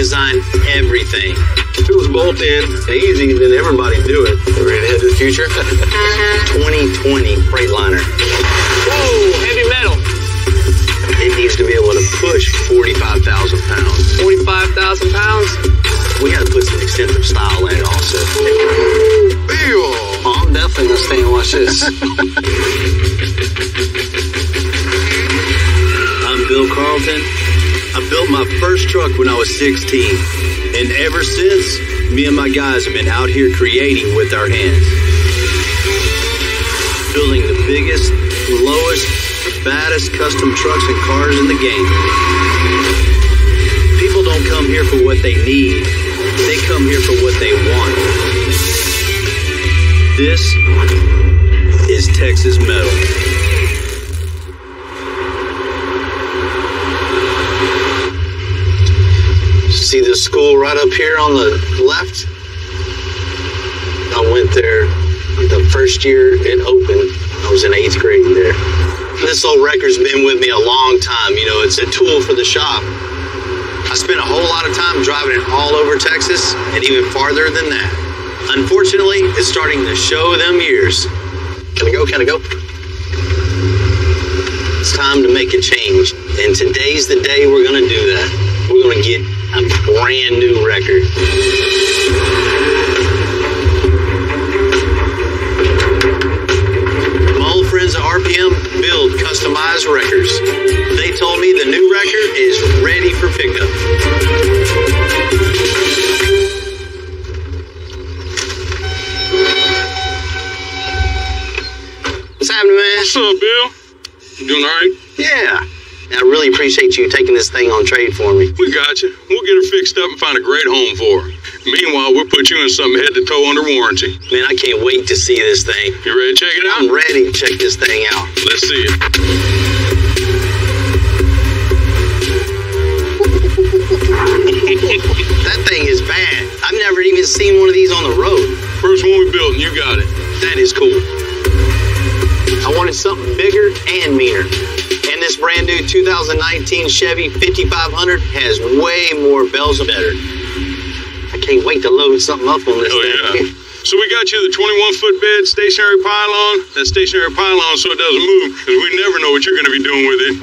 design everything. If it was bolt-in and easy, then everybody do it. Ready to head to the future? 2020 Freightliner. Whoa, heavy metal. It needs to be able to push 45,000 pounds. 45,000 pounds? We got to put some extensive style in it also. Bill! Oh, I'm definitely going to stay and watch this. I'm Bill Carlton. I built my first truck when I was 16. And ever since, me and my guys have been out here creating with our hands. Building the biggest, lowest, baddest custom trucks and cars in the game. People don't come here for what they need. They come here for what they want. This is Texas Metal. See the school right up here on the left? I went there the first year it opened. I was in 8th grade there. This old record's been with me a long time. You know, it's a tool for the shop. I spent a whole lot of time driving it all over Texas and even farther than that. Unfortunately, it's starting to show them years. Can I go? Can I go? It's time to make a change. And today's the day we're going to do that. We're going to get a brand new record. My old friends at RPM build customized records. They told me the new record is ready for pickup. What's happening, man? What's up, Bill? You doing all right? Yeah. I really appreciate you taking this thing on trade for me. We got you. We'll get her fixed up and find a great home for her. Meanwhile, we'll put you in something head to toe under warranty. Man, I can't wait to see this thing. You ready to check it out? I'm ready to check this thing out. Let's see it. That thing is bad. I've never even seen one of these on the road. First one we built, and you got it. That is cool. I wanted something bigger and meaner. And this brand new 2019 Chevy 5500 has way more bells and better. I can't wait to load something up on this thing. Yeah. So we got you the 21-foot bed stationary pylon. That stationary pylon so it doesn't move, because we never know what you're going to be doing with it.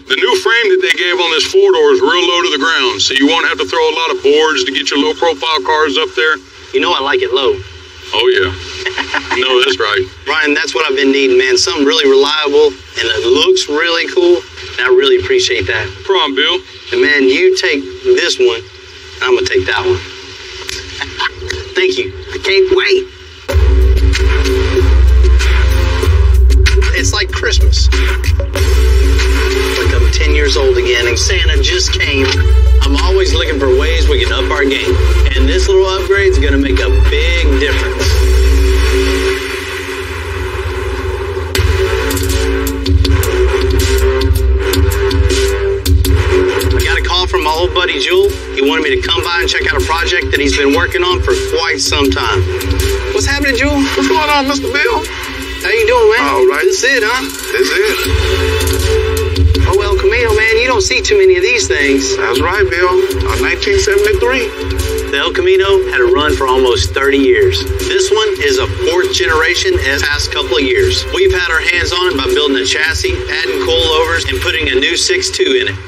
The new frame that they gave on this 4-door is real low to the ground, so you won't have to throw a lot of boards to get your low-profile cars up there. You know I like it low. Oh, yeah. No, that's right. Brian, that's what I've been needing, man. Something really reliable, and it looks really cool. And I really appreciate that. No problem, Bill. And, man, you take this one, I'm going to take that one. Thank you. I can't wait. It's like Christmas. Like I'm 10 years old again, and Santa just came. I'm always looking for ways we can up our game. And this little upgrade is going to make a big difference. I got a call from my old buddy Jewel. He wanted me to come by and check out a project that he's been working on for quite some time. What's happening, Jewel? What's going on, Mr. Bill? How you doing, man? All right. This it, huh? This is. Oh, El Camino, man, you don't see too many of these things. That's right, Bill. 1973. The El Camino had a run for almost 30 years. This one is a 4th generation in the past couple of years. We've had our hands on it by building a chassis, adding coilovers, and putting a new 6.2 in it.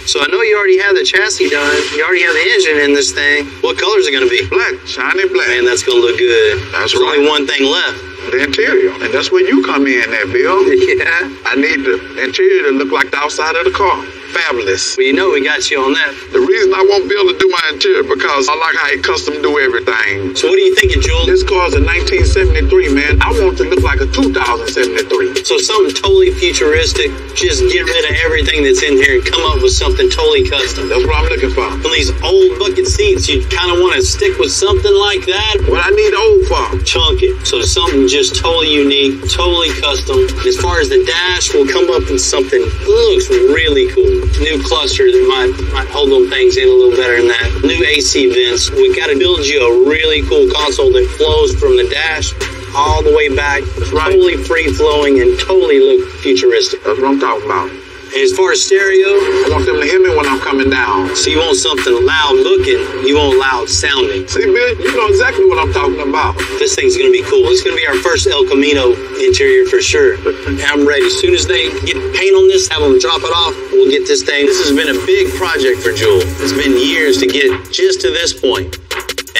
So I know you already have the chassis done. You already have the engine in this thing. What color is it going to be? Black, shiny black. Man, that's going to look good. That's There's right. only one thing left. The interior. And that's where you come in there, Bill. Yeah. I need the interior to look like the outside of the car. Fabulous. Well, you know we got you on that. The reason I want Bill to do my interior because I like how he custom do everything. So what are you thinking, Jewel? This car's a 1973, man. I want it to look like a 2073. So something totally futuristic. Just get rid of everything that's in here and come up with something totally custom. That's what I'm looking for. On these old bucket seats, you kind of want to stick with something like that. What I need old for. Chunk it. So something just totally unique, totally custom. As far as the dash, we'll come up with something that looks really cool. New cluster that might hold them things in a little better than that. New AC vents. We got to build you a really cool console that flows from the dash all the way back. That's right. Totally free flowing and totally look futuristic. That's what I'm talking about. As far as stereo, I want them to hear me when I'm coming down. so you want something loud looking, you want loud sounding. See, Bill, you know exactly what I'm talking about. This thing's gonna be cool. It's gonna be our first El Camino interior for sure. I'm ready. As soon as they get paint on this, have them drop it off, we'll get this thing. This has been a big project for Jewel. It's been years to get just to this point.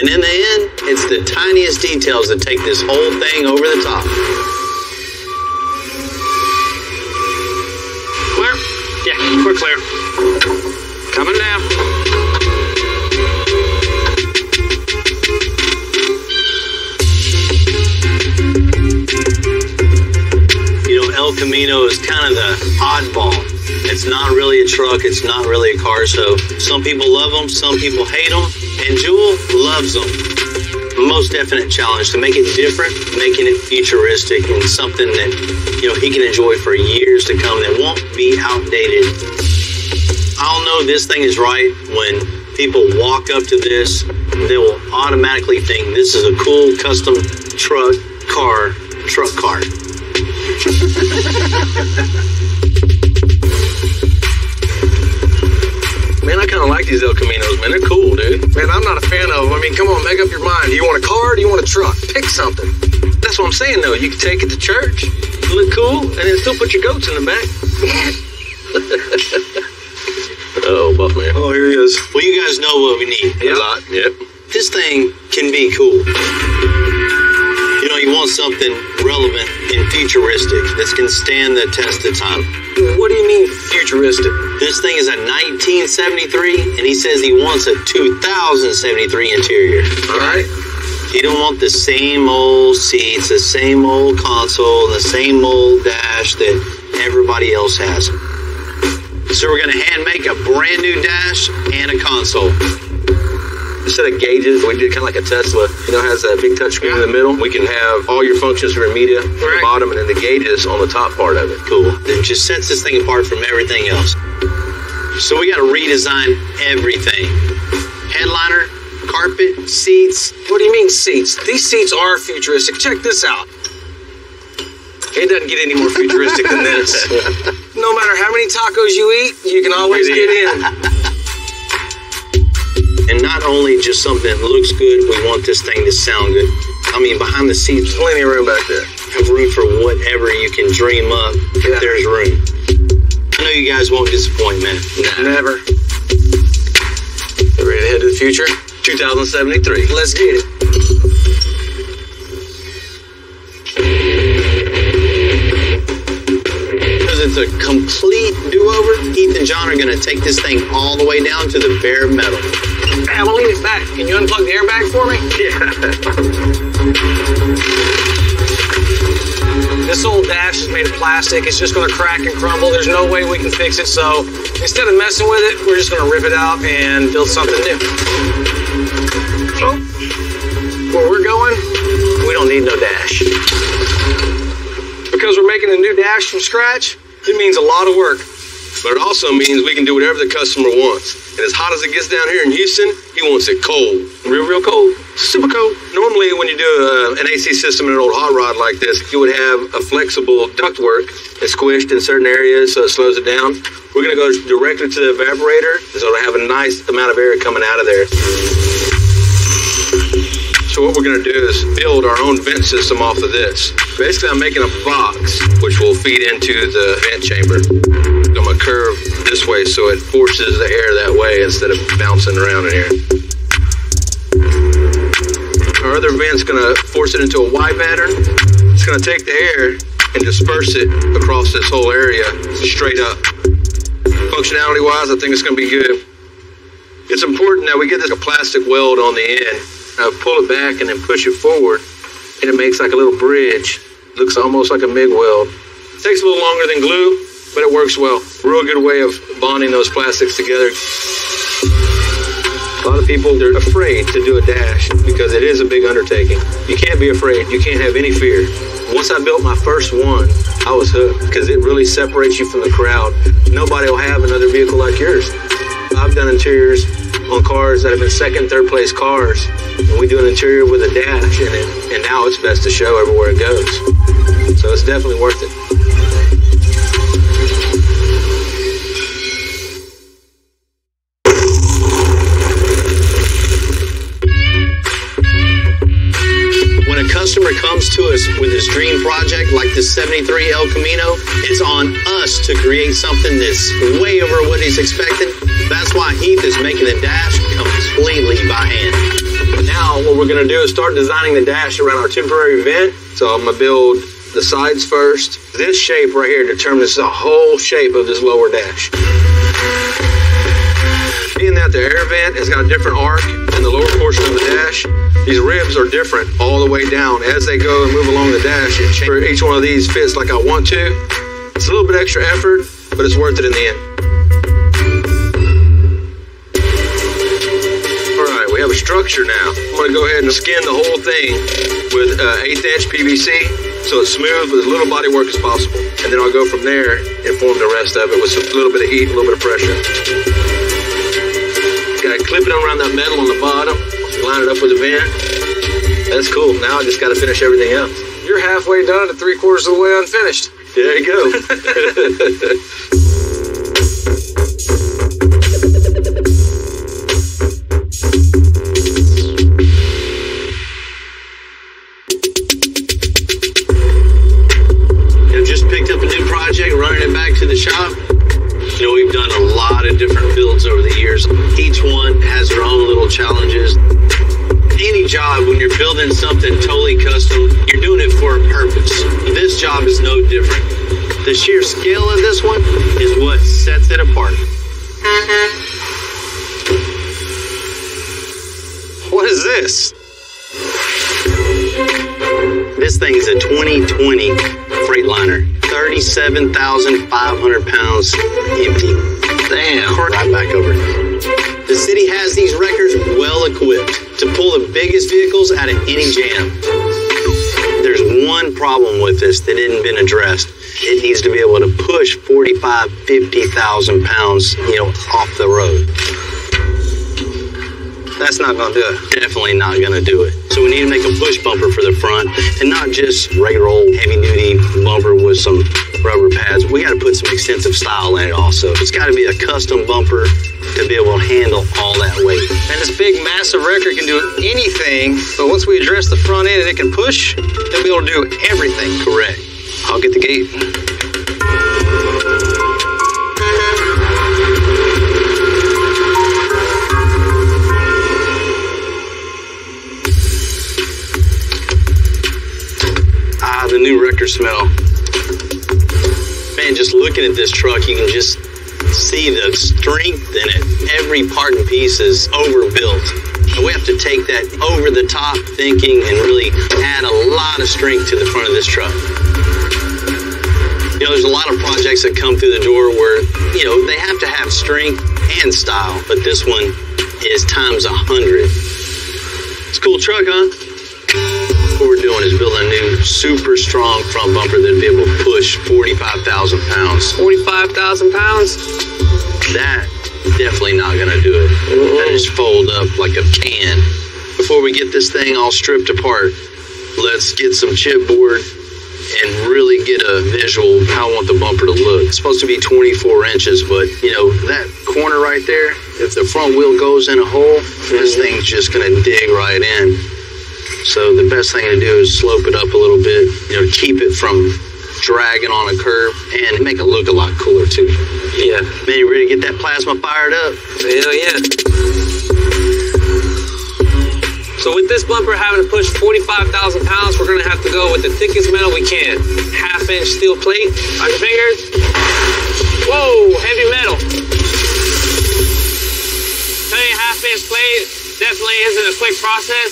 And in the end, it's the tiniest details that take this whole thing over the top. Clear? Yeah, we're clear. Coming down. You know, El Camino is kind of the oddball. It's not really a truck. It's not really a car. So some people love them. Some people hate them. And Jewel loves them. Most definite challenge to make it different, making it futuristic and something that, you know, he can enjoy for years to come that won't be outdated. I'll know this thing is right when people walk up to this. They will automatically think this is a cool custom truck car. Man, I kind of like these El Caminos, man. They're cool, dude. Man, I'm not a fan of them. I mean, come on, make up your mind. Do you want a car or do you want a truck? Pick something. That's what I'm saying, though. You can take it to church, look cool, and then still put your goats in the back. Oh, Buckman. Oh, here he is. Well, you guys know what we need. A lot. Yep. This thing can be cool. You know, you want something relevant and futuristic that can stand the test of time. What do you mean futuristic? This thing is a 1973, and he says he wants a 2073 interior. All right. He don't want the same old seats, the same old console, and the same old dash that everybody else has. So we're going to hand make a brand new dash and a console. Instead of gauges, we did kind of like a Tesla. You know, has that big touch screen in the middle. We can have all your functions for your media on the bottom and then the gauges on the top part of it. Cool. It just sets this thing apart from everything else. So we got to redesign everything. Headliner, carpet, seats. What do you mean seats? These seats are futuristic. Check this out. It doesn't get any more futuristic than this. No matter how many tacos you eat, you can always get in. And not only just something that looks good, we want this thing to sound good. I mean, behind the seats, Plenty of room back there. have room for whatever you can dream up if Yeah. there's room. I know you guys won't disappoint, man. Never. You ready to head to the future? 2073. Let's get it. Because it's a complete do-over, Heath and John are going to take this thing all the way down to the bare metal. I'm gonna lean it back. Can you unplug the airbag for me? This old dash is made of plastic. It's just gonna crack and crumble. There's no way we can fix it. So instead of messing with it, we're just gonna rip it out and build something new. So where we're going, we don't need no dash. Because we're making a new dash from scratch, it means a lot of work. But it also means we can do whatever the customer wants. And as hot as it gets down here in Houston, he wants it cold. Real cold. Super cold. Normally, when you do an AC system in an old hot rod like this, you would have a flexible ductwork that's squished in certain areas so it slows it down. We're going to go directly to the evaporator, so it'll have a nice amount of air coming out of there. So what we're going to do is build our own vent system off of this. Basically, I'm making a box which will feed into the vent chamber. I'm going to curve this way so it forces the air that way instead of bouncing around in here. Our other vent's going to force it into a Y pattern. It's going to take the air and disperse it across this whole area straight up. Functionality-wise, I think it's going to be good. It's important that we get this plastic weld on the end. Pull it back and then push it forward, and it makes like a little bridge. Looks almost like a MIG weld. It takes a little longer than glue, but it works well. Real good way of bonding those plastics together. A lot of people, they're afraid to do a dash because it is a big undertaking. You can't be afraid. You can't have any fear. Once I built my first one, I was hooked because it really separates you from the crowd. Nobody will have another vehicle like yours. I've done interiors on cars that have been second, third place cars. And we do an interior with a dash in it, and now it's best to show everywhere it goes. So it's definitely worth it. customer comes to us with his dream project like the 73 El Camino, it's on us to create something that's way over what he's expecting. That's why Heath is making the dash completely by hand. Now, what we're going to do is start designing the dash around our temporary vent. So I'm going to build the sides first. This shape right here determines the whole shape of this lower dash. Being that the air vent has got a different arc in the lower portion of the dash, these ribs are different all the way down. As they go and move along the dash, each one of these fits like I want to. It's a little bit extra effort, but it's worth it in the end. We have a structure now. I'm going to go ahead and skin the whole thing with 1/8 inch PVC so it's smooth with as little body work as possible. And then I'll go from there and form the rest of it with a little bit of heat, a little bit of pressure. Got to clip it around that metal on the bottom, line it up with the vent. That's cool. Now I just got to finish everything else. You're halfway done to 3/4 of the way unfinished. There you go. Running it back to the shop. You know, we've done a lot of different builds over the years. Each one has their own little challenges. Any job, when you're building something totally custom, you're doing it for a purpose. This job is no different. The sheer scale of this one is what sets it apart. What is this? This thing is a 2020 Freightliner. 37,500 pounds empty. Damn. Right back over. The city has these wreckers well equipped to pull the biggest vehicles out of any jam. There's one problem with this that hadn't been addressed. It needs to be able to push 45,000, 50,000 pounds, off the road. That's not going to do it. Definitely not going to do it. So we need to make a push bumper for the front and not just regular old heavy-duty bumper with some rubber pads. We got to put some extensive style in it also. It's got to be a custom bumper to be able to handle all that weight. And this big, massive wrecker can do anything, but once we address the front end and it can push, it'll be able to do everything. Correct. I'll get the gate. The new wrecker smell. Man, just looking at this truck, you can just see the strength in it. Every part and piece is overbuilt. And we have to take that over the top thinking and really add a lot of strength to the front of this truck. There's a lot of projects that come through the door where, they have to have strength and style, but this one is times 100. It's a cool truck, huh? What we're doing is building a new super strong front bumper that'll be able to push 45,000 pounds. 45,000 pounds? That definitely not gonna do it. That just fold up like a can. Before we get this thing all stripped apart, let's get some chipboard and really get a visual of how I want the bumper to look. It's supposed to be 24 inches, but that corner right there, if the front wheel goes in a hole, this thing's just gonna dig right in. So the best thing to do is slope it up a little bit, to keep it from dragging on a curb and make it look a lot cooler too. Yeah. Man, you ready to get that plasma fired up? Hell yeah. So with this bumper having to push 45,000 pounds, we're going to have to go with the thickest metal we can. 1/2 inch steel plate on your fingers. Whoa, heavy metal. Telling you, 1/2 inch plate definitely isn't a quick process.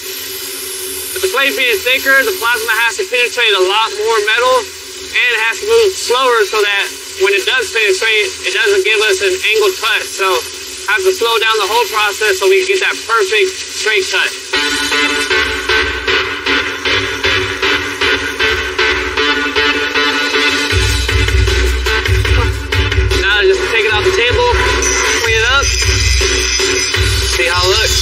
But the plate being thicker, the plasma has to penetrate a lot more metal, and it has to move slower so that when it does penetrate, it doesn't give us an angled cut. So it has to slow down the whole process so we can get that perfect straight cut. Now just take it off the table, clean it up, see how it looks.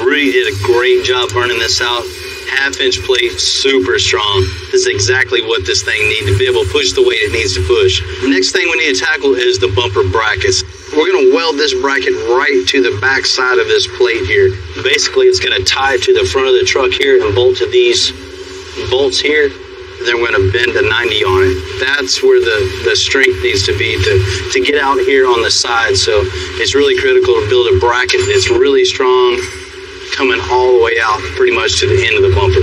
Really did a great job burning this out. 1/2 inch plate, super strong. This is exactly what this thing needs to be able to push the weight it needs to push. The next thing we need to tackle is the bumper brackets. we're going to weld this bracket right to the back side of this plate here. Basically, it's going to tie to the front of the truck here and bolt to these bolts here. Then we're going to bend a 90 on it. That's where the strength needs to be to get out here on the side. So it's really critical to build a bracket that's really strong, coming all the way out pretty much to the end of the bumper.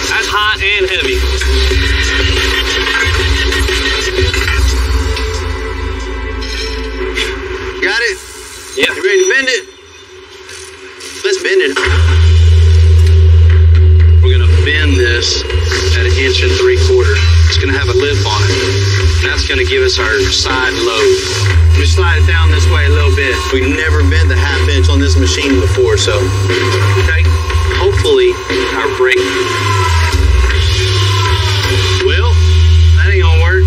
That's hot and heavy. Got it? Yeah. You ready to bend it? Let's bend it. We're going to bend this at 1 3/4 inches. It's going to have a lip on it. That's going to give us our side load. Let me slide it down this way a little bit. We've never bent the 1/2 inch on this machine before, so okay. Hopefully our brake. Well, that ain't going to work.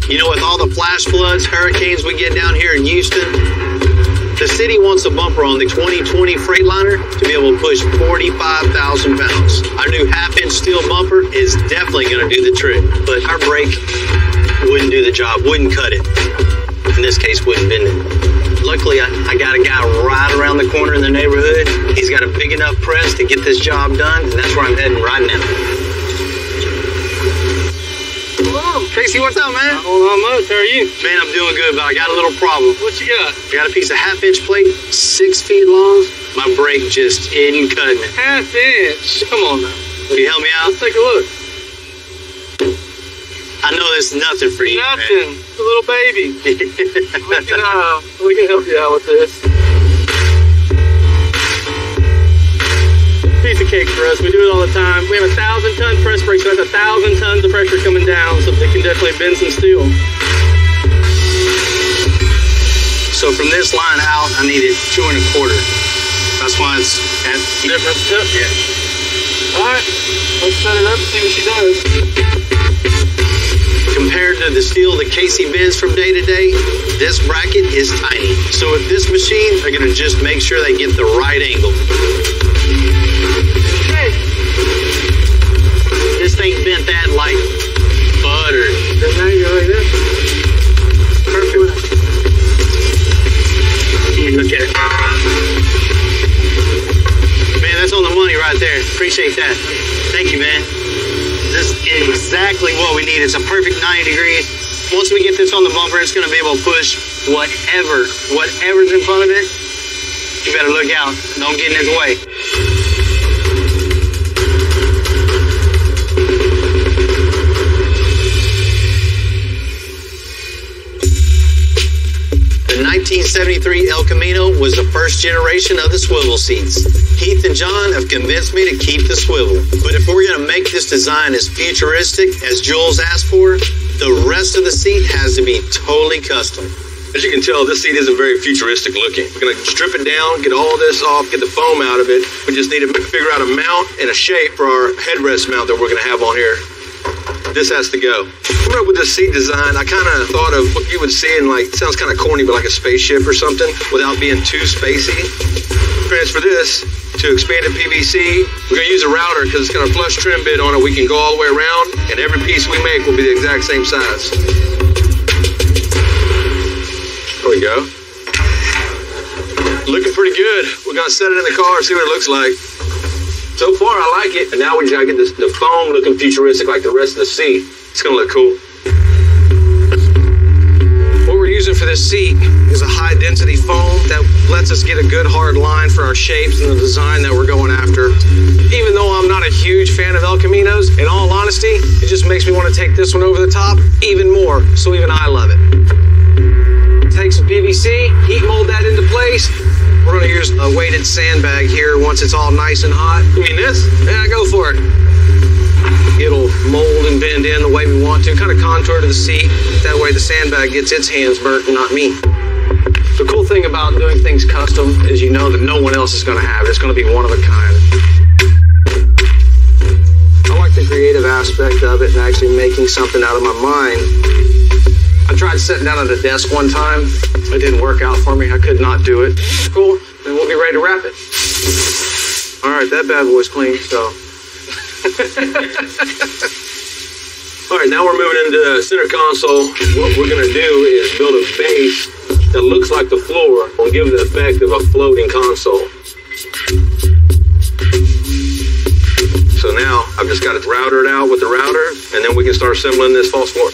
You know, with all the flash floods, hurricanes we get down here in Houston, the city wants a bumper on the 2020 Freightliner to be able to push 45,000 pounds. Our new 1/2 inch steel bumper is definitely going to do the trick, but our brake wouldn't do the job, wouldn't cut it. In this case, wouldn't bend it. Luckily, I got a guy right around the corner in the neighborhood. He's got a big enough press to get this job done, and that's where I'm heading right now. Casey, what's up, man? Not much. How are you? Man, I'm doing good, but I got a little problem. What you got? I got a piece of 1/2 inch plate, 6 feet long. My brake just isn't cutting it. 1/2 inch. Come on now. Can you help me out? Let's take a look. I know this is nothing for you, Nothing. man. It's a little baby. We can help you out with this. Piece of cake for us. We do it all the time. We have a 1,000-ton press brake, so that's 1,000 tons of pressure coming down, so they can definitely bend some steel. So from this line out, I needed 2 1/4. That's why it's at Different tip? Yeah. All right. Let's set it up and see what she does. Compared to the steel that Casey bends from day to day, this bracket is tiny. So with this machine, they're going to just make sure they get the right angle. Hey. This thing bent that like butter. Then now you go like this. Perfect. Look at it. Man, that's on the money right there. Appreciate that. Thank you, man. This is exactly what we need. It's a perfect 90 degrees. Once we get this on the bumper, it's going to be able to push whatever's in front of it. You better look out. Don't get in its way. The 1973 El Camino was the first generation of the swivel seats. Heath and John have convinced me to keep the swivel. But if we're going to make this design as futuristic as Jules asked for, the rest of the seat has to be totally custom. As you can tell, this seat isn't very futuristic looking. We're going to strip it down, get all this off, get the foam out of it. We just need to figure out a mount and a shape for our headrest mount that we're going to have on here. This has to go. Coming up with this seat design, I kind of thought of what you would see in, like, sounds kind of corny, but like a spaceship or something, without being too spacey. Transfer this to expanded PVC. We're going to use a router because it's got a flush trim bit on it. We can go all the way around, and every piece we make will be the exact same size. There we go. Looking pretty good. We're going to set it in the car, see what it looks like. So far, I like it. And now we just got to get the foam looking futuristic like the rest of the seat. It's going to look cool. What we're using for this seat is a high-density foam that lets us get a good hard line for our shapes and the design that we're going after. Even though I'm not a huge fan of El Caminos, in all honesty, it just makes me want to take this one over the top even more, so even I love it. Take some PVC, heat mold that into place. We're going to use a weighted sandbag here once it's all nice and hot. You mean this? Yeah, go for it. It'll mold and bend in the way we want to, kind of contour to the seat. That way the sandbag gets its hands burnt and not me. The cool thing about doing things custom is you know that no one else is going to have it. It's going to be one of a kind. I like the creative aspect of it and actually making something out of my mind. I tried sitting down at a desk one time. It didn't work out for me. I could not do it. Cool. Then we'll be ready to wrap it. All right, that bad boy's clean, so. All right, now we're moving into the center console. What we're gonna do is build a base that looks like the floor and give the effect of a floating console. So now I've just got it routed out with the router, and then we can start assembling this false floor.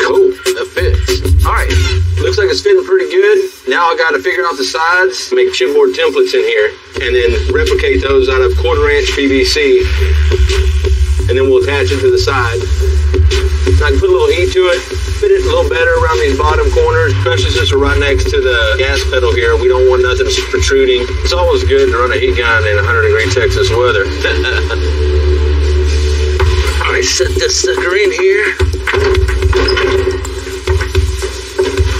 Cool, that fits. All right, looks like it's fitting pretty good. Now I got to figure out the sides, make chipboard templates in here, and then replicate those out of 1/4" PVC, and then we'll attach it to the side. I can put a little heat to it, fit it a little better around these bottom corners, especially since we're right next to the gas pedal here. We don't want nothing protruding. It's always good to run a heat gun in 100-degree Texas weather. All right, set this sucker in here.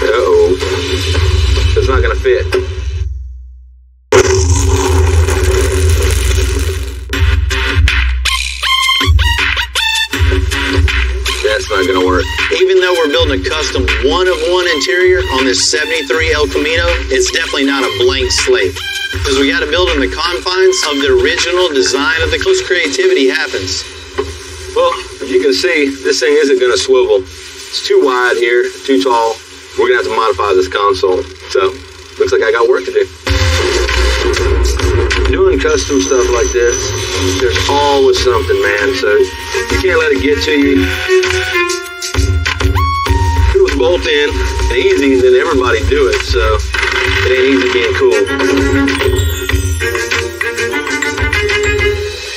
Uh-oh. It's not gonna fit. That's not gonna work. Even though we're building a custom one-of-one interior on this 73 El Camino, it's definitely not a blank slate. Because we got to build in the confines of the original design of the most creativity happens. Well, as you can see, this thing isn't gonna swivel. It's too wide here, too tall. We're gonna have to modify this console. So, looks like I got work to do. Doing custom stuff like this, there's always something, man. So, you can't let it get to you. If it was bolt in and easy, then everybody do it. So, it ain't easy being cool.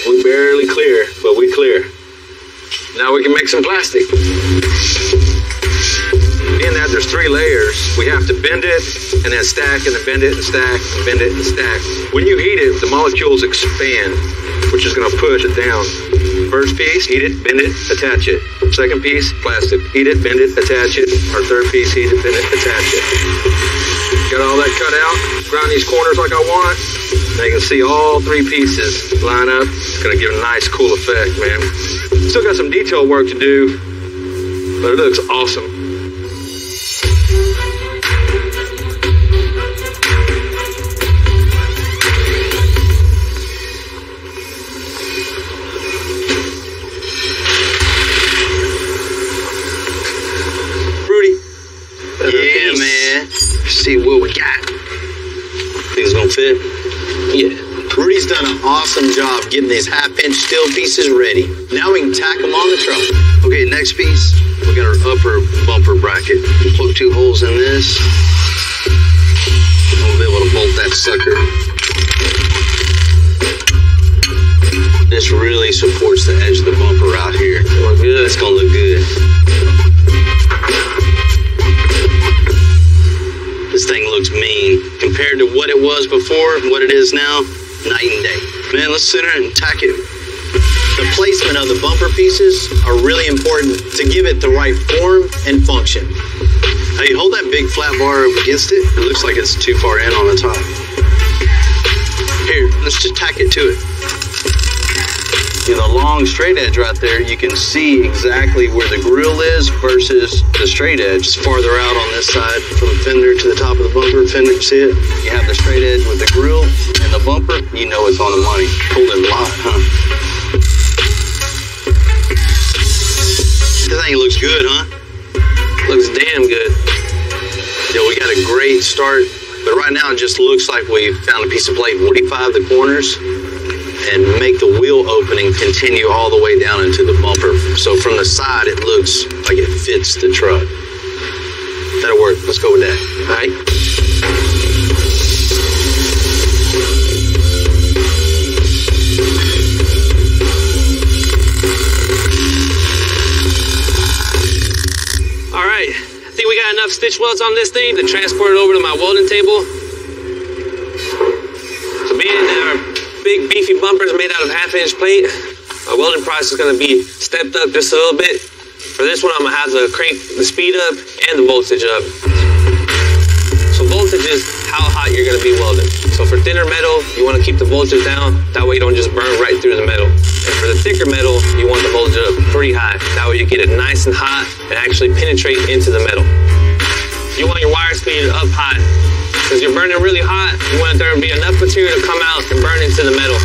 We barely clear, but we clear. Now we can make some plastic. Being that there's 3 layers, we have to bend it and then stack and then bend it and stack and bend it and stack. When you heat it, the molecules expand, which is going to push it down. First piece, heat it, bend it, attach it. Second piece, plastic. Heat it, bend it, attach it. Our third piece, heat it, bend it, attach it. Got all that cut out. Grind these corners like I want. Now you can see all 3 pieces line up. It's going to give a nice, cool effect, man. Still got some detail work to do, but it looks awesome. Yeah, man. See what we got. Think it's gonna fit? Yeah. Rudy's done an awesome job getting these half-inch steel pieces ready. Now we can tack them on the truck. Okay, next piece, we got our upper bumper bracket. Poke 2 holes in this. We'll be able to bolt that sucker. This really supports the edge of the bumper out here. Look good. It's gonna look good. This thing looks mean. Compared to what it was before, what it is now, night and day. Man, let's sit there and tack it. The placement of the bumper pieces are really important to give it the right form and function. Hey, hold that big flat bar against it. It looks like it's too far in on the top. Here, let's just tack it to it. See the long straight edge right there, you can see exactly where the grill is versus the straight edge. It's farther out on this side from the fender to the top of the bumper. Fender, see it? You have the straight edge with the grill and the bumper, you know it's on the money. Pulled it a lot, huh? This thing looks good, huh? Looks damn good. Yeah, we got a great start, but right now it just looks like we found a piece of plate 45 the corners and make the wheel opening continue all the way down into the bumper. So from the side, it looks like it fits the truck. That'll work. Let's go with that. All right. All right. I think we got enough stitch welds on this thing to transport it over to my welding table. So being our big beefy bumpers made out of half-inch plate, my welding process is going to be stepped up just a little bit. For this one, I'm going to have to crank the speed up and the voltage up. So voltage is how hot you're going to be welding. So for thinner metal, you want to keep the voltage down. That way you don't just burn right through the metal. And for the thicker metal, you want the voltage up pretty high. That way you get it nice and hot and actually penetrate into the metal. You want your wire speed up high. Because you're burning really hot, you want there to be enough material to come out and burn into the metal.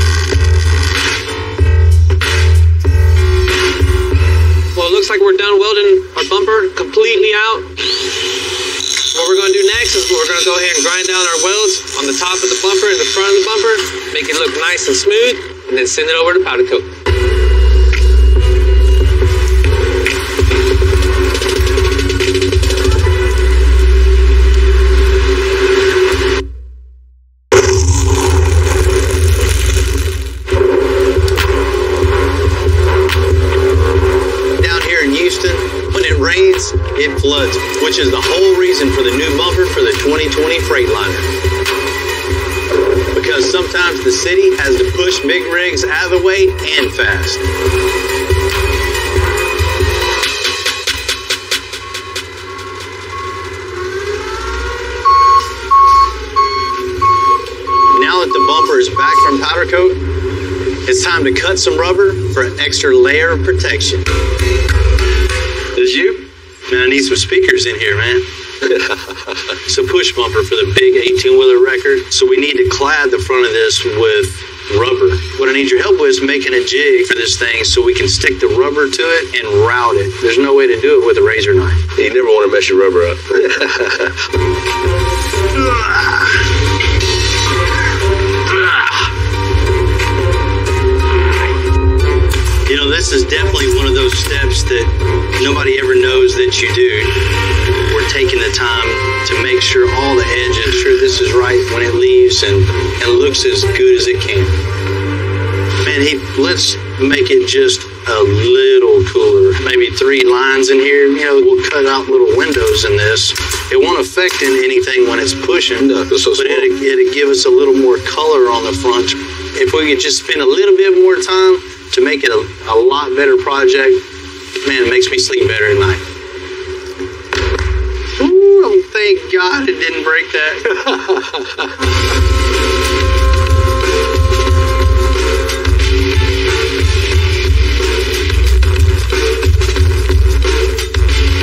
Well, it looks like we're done welding our bumper completely out. What we're going to do next is we're going to go ahead and grind down our welds on the top of the bumper and the front of the bumper, make it look nice and smooth, and then send it over to powder coat. It floods, which is the whole reason for the new bumper for the 2020 Freightliner. Because sometimes the city has to push big rigs out of the way and fast. Now that the bumper is back from powder coat, it's time to cut some rubber for an extra layer of protection. Is you? Man, I need some speakers in here, man. It's a push bumper for the big 18-wheeler record, so we need to clad the front of this with rubber. What I need your help with is making a jig for this thing so we can stick the rubber to it and route it. There's no way to do it with a razor knife. You never want to mess your rubber up. You know, this is definitely one of those steps that nobody ever knows that you do. We're taking the time to make sure all the edges, sure this is right when it leaves and looks as good as it can. Man, let's make it just a little cooler. Maybe 3 lines in here. You know, we'll cut out little windows in this. It won't affect anything when it's pushing, but it'll give us a little more color on the front. If we could just spend a little bit more time to make it a lot better project, man, it makes me sleep better at night. Ooh, oh, thank God it didn't break that.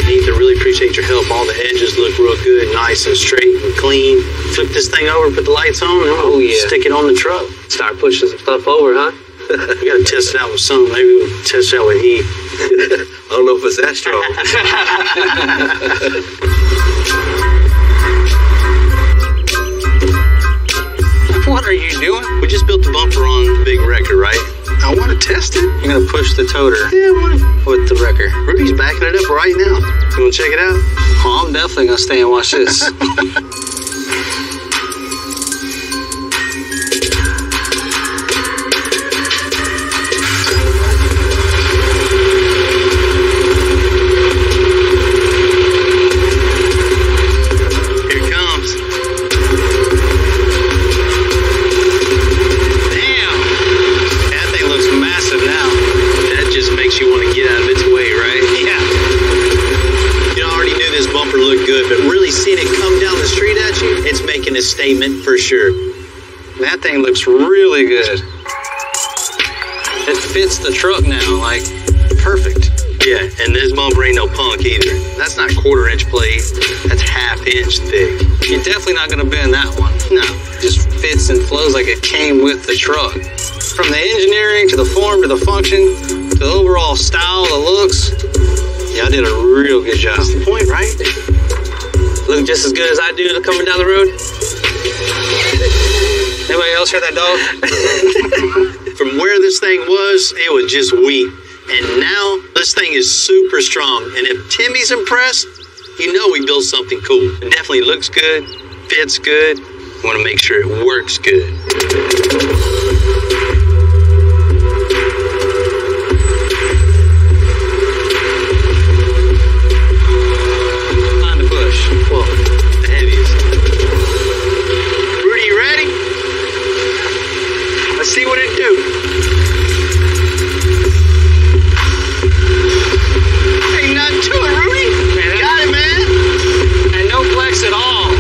Need to really appreciate your help. All the edges look real good, nice and straight and clean. Flip this thing over, put the lights on, and stick it on the truck. Start pushing some stuff over, huh? We gotta test it out with something. Maybe we'll test it out with heat. I don't know if it's that strong. What are you doing? We just built the bumper on the big wrecker, right? I want to test it. You're going to push the toter Yeah, with the wrecker. Rudy's backing it up right now. You want to check it out? Oh, I'm definitely going to stay and watch this. A statement for sure. That thing looks really good. It fits the truck now, like, perfect. Yeah, and this bumper ain't no punk either. That's not 1/4-inch plate. That's 1/2-inch thick. You're definitely not going to bend that one. No. It just fits and flows like it came with the truck. From the engineering to the form to the function to the overall style, the looks, y'all did a real good job. That's the point, right? Look just as good as I do coming down the road. Anybody else hear that dog? From where this thing was, it was just weak. And now, this thing is super strong. And if Timmy's impressed, you know we built something cool. It definitely looks good, fits good. We want to make sure it works good. Well, the heaviest. Rudy, you ready? Let's see what it do. Ain't nothing to it, Rudy. Man, got it, man. And no flex at all.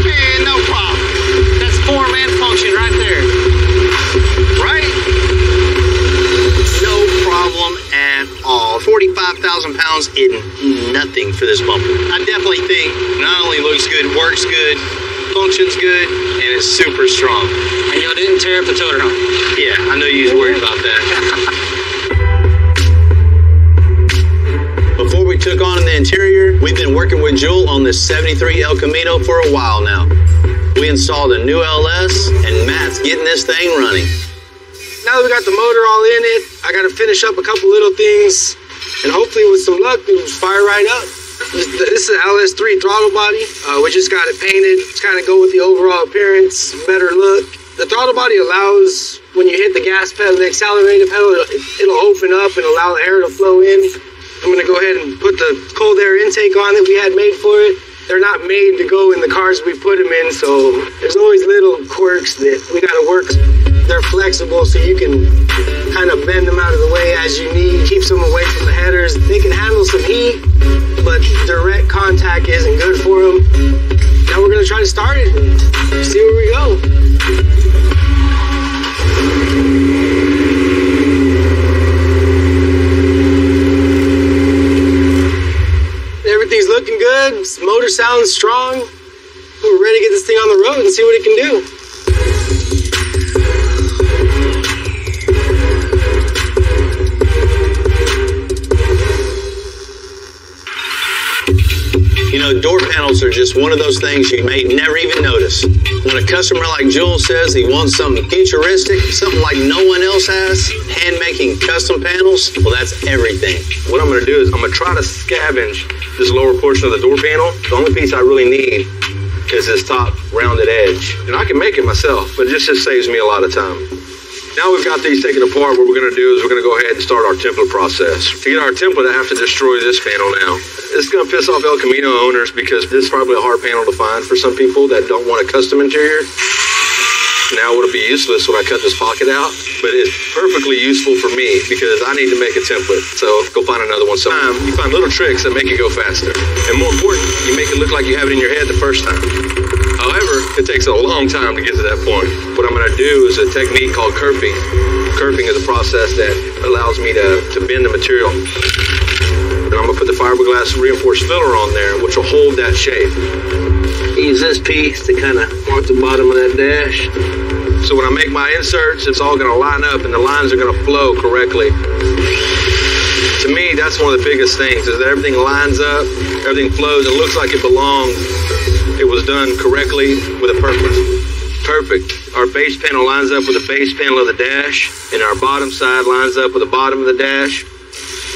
Man, no problem. That's form and function right there. everything for this bumper. I definitely think not only looks good, works good, functions good, and is super strong. And y'all didn't tear up the toter, huh? Yeah, I know you was worried about that. Before we took on the interior, we've been working with Jewel on this 73 El Camino for a while now. We installed a new LS, and Matt's getting this thing running. Now that we got the motor all in it, I got to finish up a couple little things, and hopefully with some luck, it'll fire right up. This is an LS3 throttle body. We just got it painted to kind of go with the overall appearance, better look. The throttle body allows, when you hit the gas pedal, the accelerator pedal, it'll open up and allow the air to flow in. I'm going to go ahead and put the cold air intake on that we had made for it. They're not made to go in the cars we put them in, so there's always little quirks that we got to work. They're flexible, so you can kind of bend them out of the way as you need, keeps them away from the headers. They can handle some heat, but direct contact isn't good for them. Now we're going to try to start it and see where we go. Everything's looking good. Motor sounds strong. We're ready to get this thing on the road and see what it can do. You know, door panels are just one of those things you may never even notice. When a customer like Jewel says he wants something futuristic, something like no one else has, hand-making custom panels, well, that's everything. What I'm going to do is I'm going to try to scavenge this lower portion of the door panel. The only piece I really need is this top rounded edge. And I can make it myself, but it just saves me a lot of time. Now we've got these taken apart, what we're going to do is we're going to go ahead and start our template process. To get our template, I have to destroy this panel now. This is going to piss off El Camino owners because this is probably a hard panel to find for some people that don't want a custom interior. Now it'll be useless when I cut this pocket out, but it's perfectly useful for me because I need to make a template. So go find another one sometime. You find little tricks that make it go faster. And more important, you make it look like you have it in your head the first time. However, it takes a long time to get to that point. What I'm going to do is a technique called kerfing. Kerfing is a process that allows me to bend the material. And I'm going to put the fiberglass reinforced filler on there, which will hold that shape. Use this piece to kind of mark the bottom of that dash. So when I make my inserts, it's all going to line up and the lines are going to flow correctly. To me, that's one of the biggest things, is that everything lines up, everything flows, it looks like it belongs. It was done correctly with a purpose. Perfect. Our base panel lines up with the base panel of the dash, and our bottom side lines up with the bottom of the dash.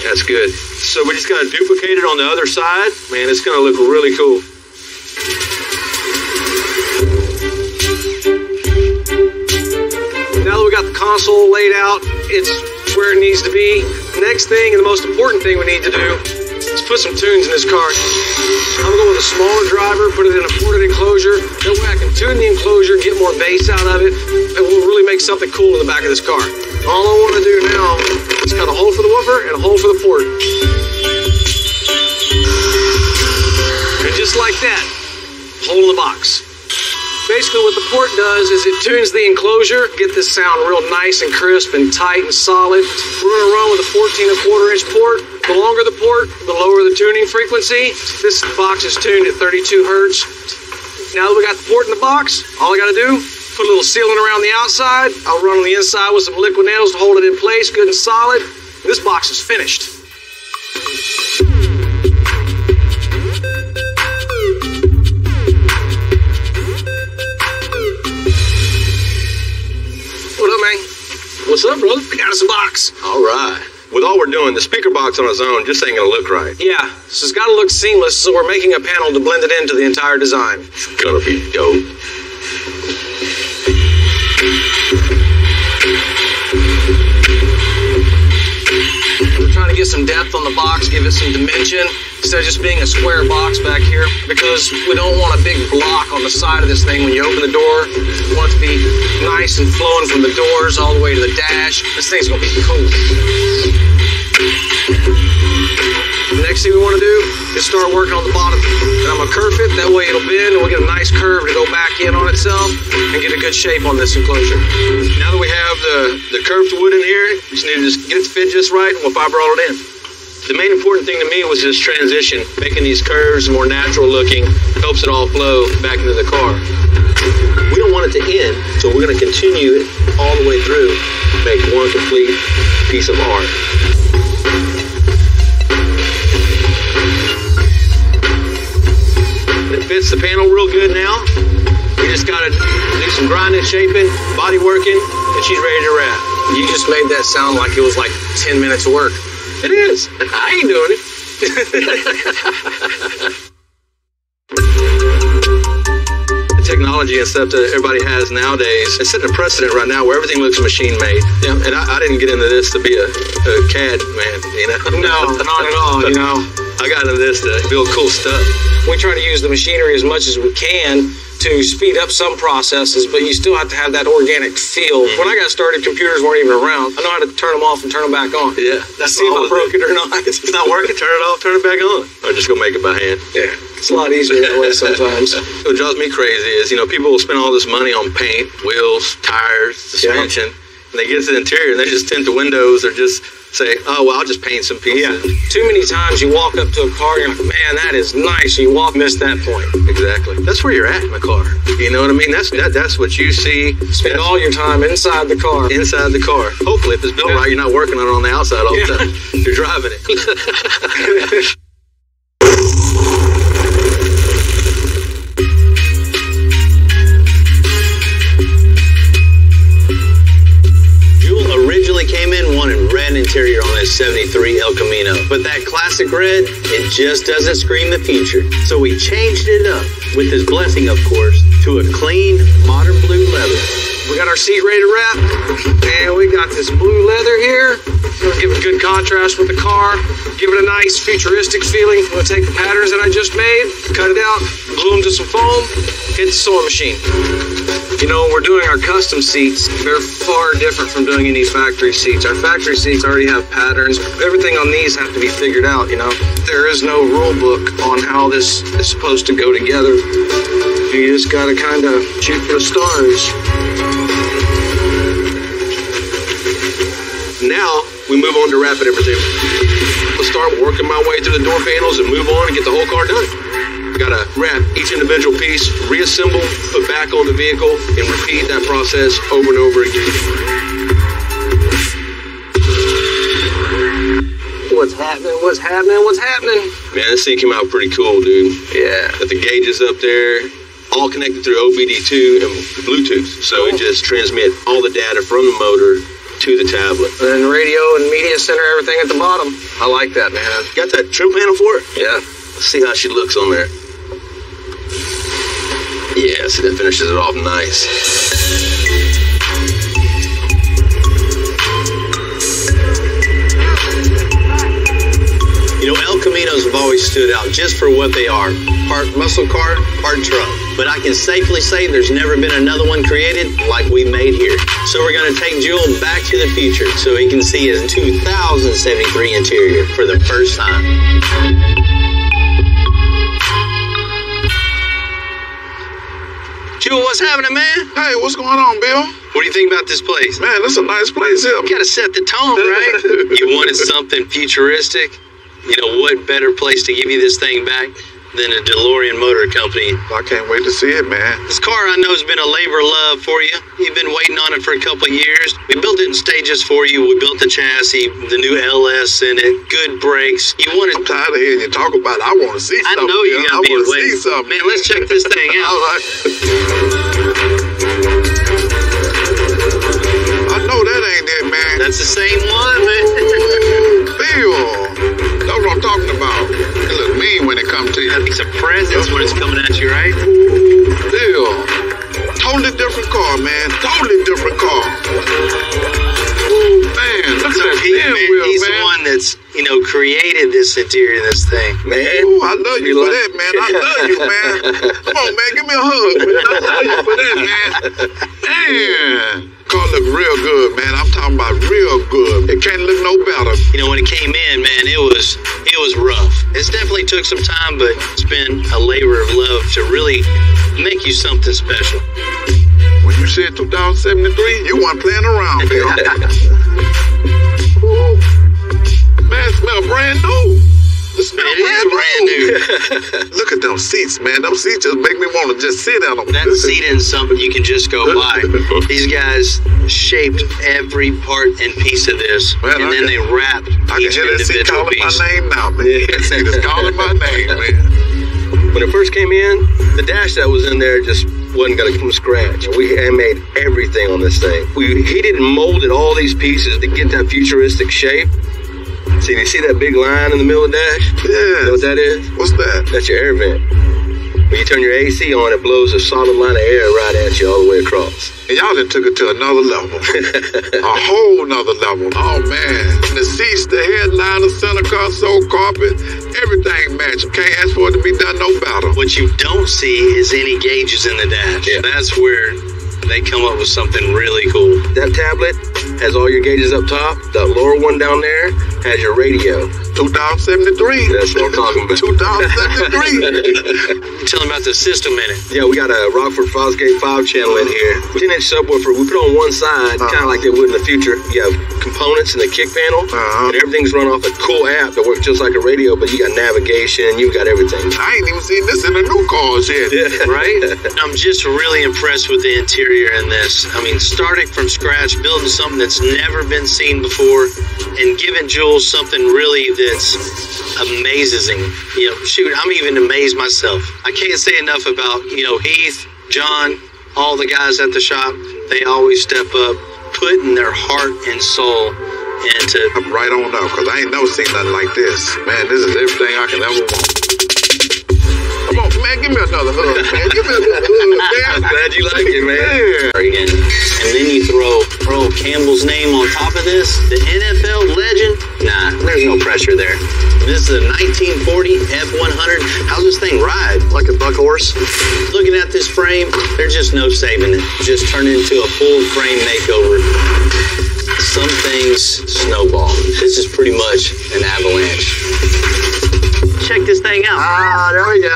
That's good. So we just got to duplicate it on the other side. Man, it's going to look really cool. Now that we got the console laid out, it's where it needs to be. Next thing, and the most important thing we need to do, is put some tunes in this car. I'm going to go with a smaller driver, put it in a ported enclosure. That way I can tune the enclosure, get more bass out of it, and we'll really make something cool in the back of this car. All I want to do now is cut a hole for the woofer and a hole for the port. And just like that, hole in the box. Basically what the port does is it tunes the enclosure, get this sound real nice and crisp and tight and solid. We're going to run with a 14¼ inch port. The longer the port, the lower the tuning frequency. This box is tuned at 32 hertz. Now that we got the port in the box, all I got to do, put a little sealant around the outside. I'll run on the inside with some liquid nails to hold it in place good and solid. This box is finished. What up, man? What's up, brother? I got us a box. All right. With all we're doing, the speaker box on its own just ain't gonna look right. Yeah, so it's got to look seamless, so we're making a panel to blend it into the entire design. It's gonna be dope. We're trying to get some depth on the box, give it some dimension, instead of just being a square box back here, because we don't want a big block on the side of this thing when you open the door. We want it to be nice and flowing from the doors all the way to the dash. This thing's gonna be cool. The next thing we want to do is start working on the bottom. And I'm gonna kerf it, that way it'll bend and we'll get a nice curve to go back in on itself and get a good shape on this enclosure. Now that we have the curved wood in here, we just need to just get it to fit just right and we'll fiber all it in. The main important thing to me was this transition, making these curves more natural looking, helps it all flow back into the car. We don't want it to end, so we're going to continue it all the way through, make one complete piece of art. It fits the panel real good now. We just got to do some grinding, shaping, body working, and she's ready to wrap. You just made that sound like it was like 10 minutes of work. It is. I ain't doing it. The technology and stuff that everybody has nowadays, it's setting a precedent right now where everything looks machine made. Yeah. And I didn't get into this to be a CAD man, you know? No, not at all, you know. I got into this to build cool stuff. We try to use the machinery as much as we can to speed up some processes, but you still have to have that organic feel. When I got started, computers weren't even around. I know how to turn them off and turn them back on. Yeah, that's see if I broke it or not. It's not working, turn it off, turn it back on. Or just go make it by hand. Yeah, it's a lot easier that way sometimes. What drives me crazy is, you know, people will spend all this money on paint, wheels, tires, suspension, and they get to the interior and they just tint the windows or just say, oh, well, I'll just paint some pieces. Yeah. Too many times you walk up to a car and you're like, man, that is nice. And you miss that point. Exactly. That's where you're at in the car. You know what I mean? That's what you see. Spend all your time inside the car. Inside the car. Hopefully, if it's built right, you're not working on it on the outside all the time. You're driving it. Originally came in wanting red interior on that 73 El Camino, but that classic red, it just doesn't scream the future. So we changed it up, with his blessing of course, to a clean, modern blue leather. We got our seat ready to wrap, and we got this blue leather here. We'll give it a good contrast with the car, give it a nice futuristic feeling. We'll take the patterns that I just made, cut it out, glue them to some foam, hit the sewing machine. You know, when we're doing our custom seats, they're far different from doing any factory seats. Our factory seats already have patterns. Everything on these have to be figured out, you know. There is no rule book on how this is supposed to go together. You just gotta kind of shoot for the stars. Now, we move on to wrapping everything. Let's start working my way through the door panels and move on and get the whole car done. Gotta wrap each individual piece, reassemble, put back on the vehicle, and repeat that process over and over again. What's happening? What's happening? What's happening? Man, this thing came out pretty cool, dude. Yeah. Got the gauges up there, all connected through OBD2 and Bluetooth. So it just transmits all the data from the motor to the tablet. And radio and media center, everything at the bottom. I like that, man. Got that trim panel for it? Yeah. Let's see how she looks on there. Yeah, see, that finishes it off nice. You know, El Caminos have always stood out just for what they are. Part muscle car, part truck. But I can safely say there's never been another one created like we made here. So we're going to take Jewel back to the future so he can see his 2073 interior for the first time. Jewel, what's happening, man? Hey, what's going on, Bill? What do you think about this place? Man, this is a nice place here. You gotta set the tone, right? You wanted something futuristic? You know, what better place to give you this thing back than a DeLorean Motor Company? I can't wait to see it, man. This car I know has been a labor of love for you. You've been waiting on it for a couple of years. We built it in stages for you. We built the chassis, the new LS in it, good brakes. You wanted... I'm tired of hearing you talk about it. I want to see something. I know you're going to be waiting. waiting. See something. Man, let's check this thing out. All right. I know that ain't it, man. That's the same one, man. Bill, that's what I'm talking about. It look mean when it comes to you. It's a presence when it's coming at you, right? Bill, totally different car, man. Totally different car. Ooh, man, look at that steering wheel, he's man. the one that's, you know, created this interior, this thing. Man, ooh, I love you for that, man. I love you, man. Come on, man, give me a hug, man. I love you for that, man. Man, car look real good, man. I'm talking about real good. It can't look no better. You know, when it came in, man, it was rough. It definitely took some time, but it's been a labor of love to really make you something special. When you said 2073, you weren't playing around, Bill. Man, smell brand new. It smells It is brand new. Look at them seats, man. Them seats just make me want to just sit on them. That seat isn't something you can just go buy. These guys shaped every part and piece of this, Man, and then they wrapped I can each hear that seat individual calling piece. my name now, man. That seat is calling my name, man. When it first came in, the dash that was in there just wasn't gonna come from scratch. We handmade everything on this thing. We heated and molded all these pieces to get that futuristic shape. See, you see that big line in the middle of the dash? Yeah. You know what that is? What's that? That's your air vent. When you turn your AC on, it blows a solid line of air right at you all the way across. And y'all done took it to another level. A whole nother level. Oh, man. The seats, the headliner, center console, carpet, everything match. Can't ask for it to be done no better. What you don't see is any gauges in the dash. Yeah. That's where they come up with something really cool. That tablet has all your gauges up top. That lower one down there has your radio. 2073. That's what I'm talking about. 2073. Tell them about the system in it. Yeah, we got a Rockford Fosgate 5 channel in here. 10-inch subwoofer. We put on one side, kind of like they would in the future. You have components in the kick panel, and everything's run off a cool app that works just like a radio, but you got navigation, you got everything. I ain't even seen this in the new cars yet. Yeah. Right? I'm just really impressed with the interior in this. I mean, starting from scratch, building something that's never been seen before, and giving Jules something really that's amazing. You know, shoot, I'm even amazed myself. I can't say enough about, you know, Heath, John, all the guys at the shop. They always step up, putting their heart and soul into. I'm right on up, because I ain't never seen nothing like this. Man, this is everything I can ever want. Come on, man, give me another hug, man. Give me another hug, man. I'm glad you like it, man. And then you throw Earl Campbell's name on top of this, the NFL legend. Nah, there's no pressure there. This is a 1940 F100. How's this thing ride? Like a buck horse? Looking at this frame, there's just no saving it. Just turn it into a full frame makeover. Some things snowball. This is pretty much an avalanche. Check this thing out. Ah, there we go.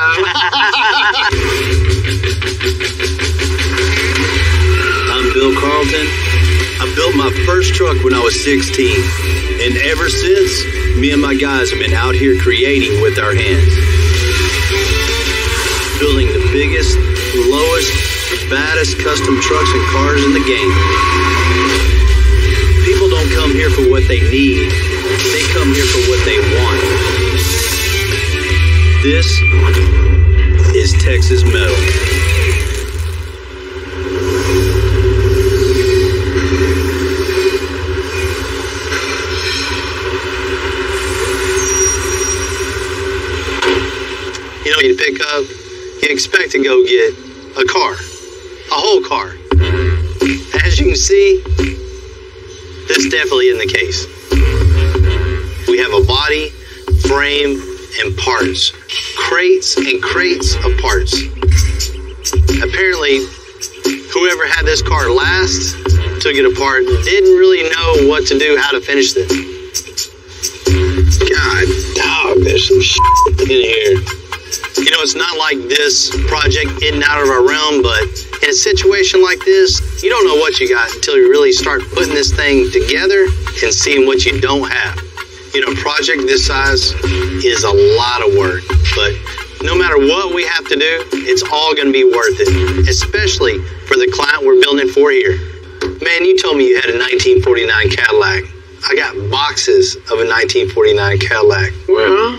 I'm Bill Carlton. I built my first truck when I was 16. And ever since, me and my guys have been out here creating with our hands. Building the biggest, lowest, baddest custom trucks and cars in the game. People don't come here for what they need. They come here for what they want. This is Texas Metal. You know, you pick up, you expect to go get a car, a whole car. As you can see, this definitely isn't the case. We have a body, frame, and parts. Crates and crates of parts. Apparently, whoever had this car last took it apart and didn't really know what to do, how to finish this. God, dog, there's some shit in here. You know, it's not like this project isn't out of our realm, but in a situation like this, you don't know what you got until you really start putting this thing together and seeing what you don't have. You know, a project this size is a lot of work, but no matter what we have to do, it's all going to be worth it, especially for the client we're building for here. Man, you told me you had a 1949 Cadillac. I got boxes of a 1949 Cadillac. Well,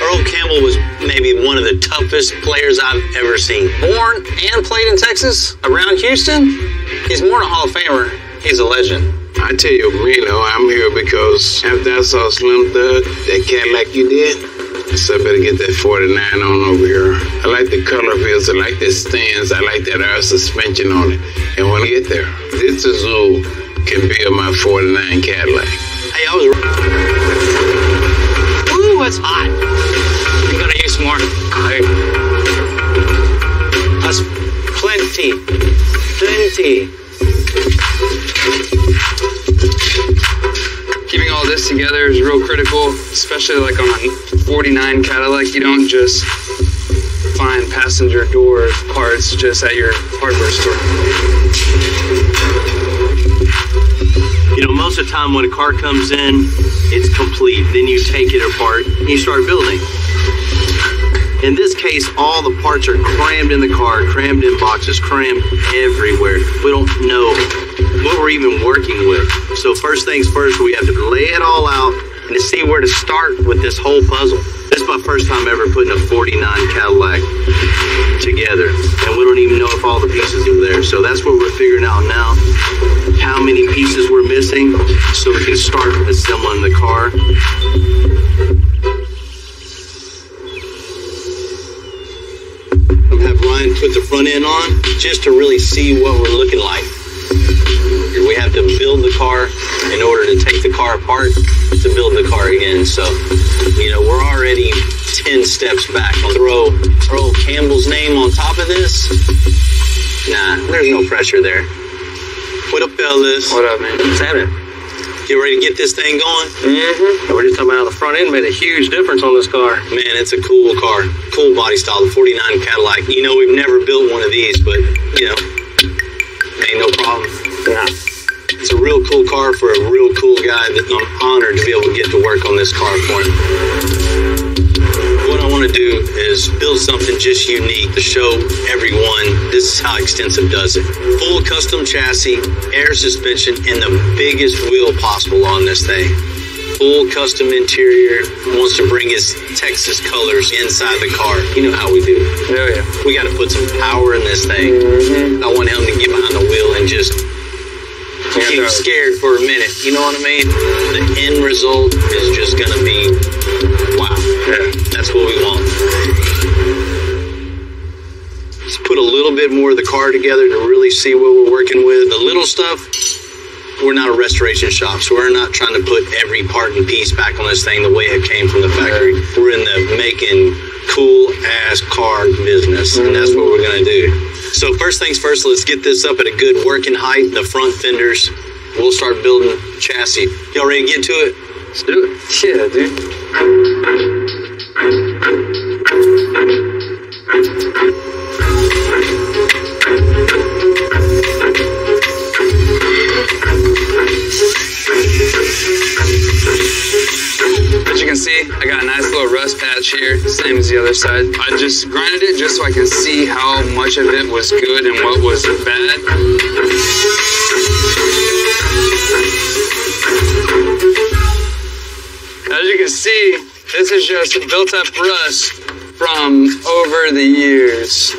Earl Campbell was maybe one of the toughest players I've ever seen. Born and played in Texas, around Houston, he's more than a Hall of Famer. He's a legend. I tell you, I'm here because after I saw Slim Thug, that Cadillac you did, so I better get that 49 on over here. I like the color fields, I like the stands, I like that air suspension on it. And when I get there, this Azul can build my 49 Cadillac. Hey, I was... Ooh, it's hot. I'm gonna use some more. That's plenty. Plenty. Keeping all this together is real critical, especially like on a 49 Cadillac. You don't just find passenger door parts just at your hardware store. You know, most of the time when a car comes in, it's complete. Then you take it apart and you start building. In this case, all the parts are crammed in the car, crammed in boxes, crammed everywhere. We don't know what we're even working with. So first things first, we have to lay it all out and to see where to start with this whole puzzle. This is my first time ever putting a 49 Cadillac together, and we don't even know if all the pieces are there. So that's what we're figuring out now, how many pieces we're missing, so we can start assembling the car. I'm gonna have Ryan put the front end on just to really see what we're looking like. We have to build the car in order to take the car apart to build the car again. So, you know, we're already 10 steps back. I'll throw Campbell's name on top of this. Nah, there's no pressure there. What up, fellas? What up, man? What's happening? You ready to get this thing going? Mm-hmm. We're just talking about the front end made a huge difference on this car. Man, it's a cool car. Cool body style, the 49 Cadillac. You know, we've never built one of these, but, you know, ain't no problem. Nah. It's a real cool car for a real cool guy that I'm honored to be able to get to work on this car for him. What I want to do is build something just unique to show everyone this is how Extensive does it. Full custom chassis, air suspension, and the biggest wheel possible on this thing. Full custom interior, wants to bring his Texas colors inside the car. You know how we do. Oh, yeah. We got to put some power in this thing. Mm-hmm. I want him to get behind the wheel and just keep scared for a minute. You know what I mean? The end result is just going to be, wow. Yeah. That's what we want. Let's put a little bit more of the car together to really see what we're working with. The little stuff, we're not a restoration shop, so we're not trying to put every part and piece back on this thing the way it came from the factory. We're in the making cool-ass car business, and that's what we're going to do. So first things first, let's get this up at a good working height, the front fenders. We'll start building chassis. Y'all ready to get to it? Let's do it. Yeah, dude. As you can see, I got a nice little rust patch here, same as the other side. I just grinded it just so I can see how much of it was good and what was bad. As you can see, this is just built up rust from over the years.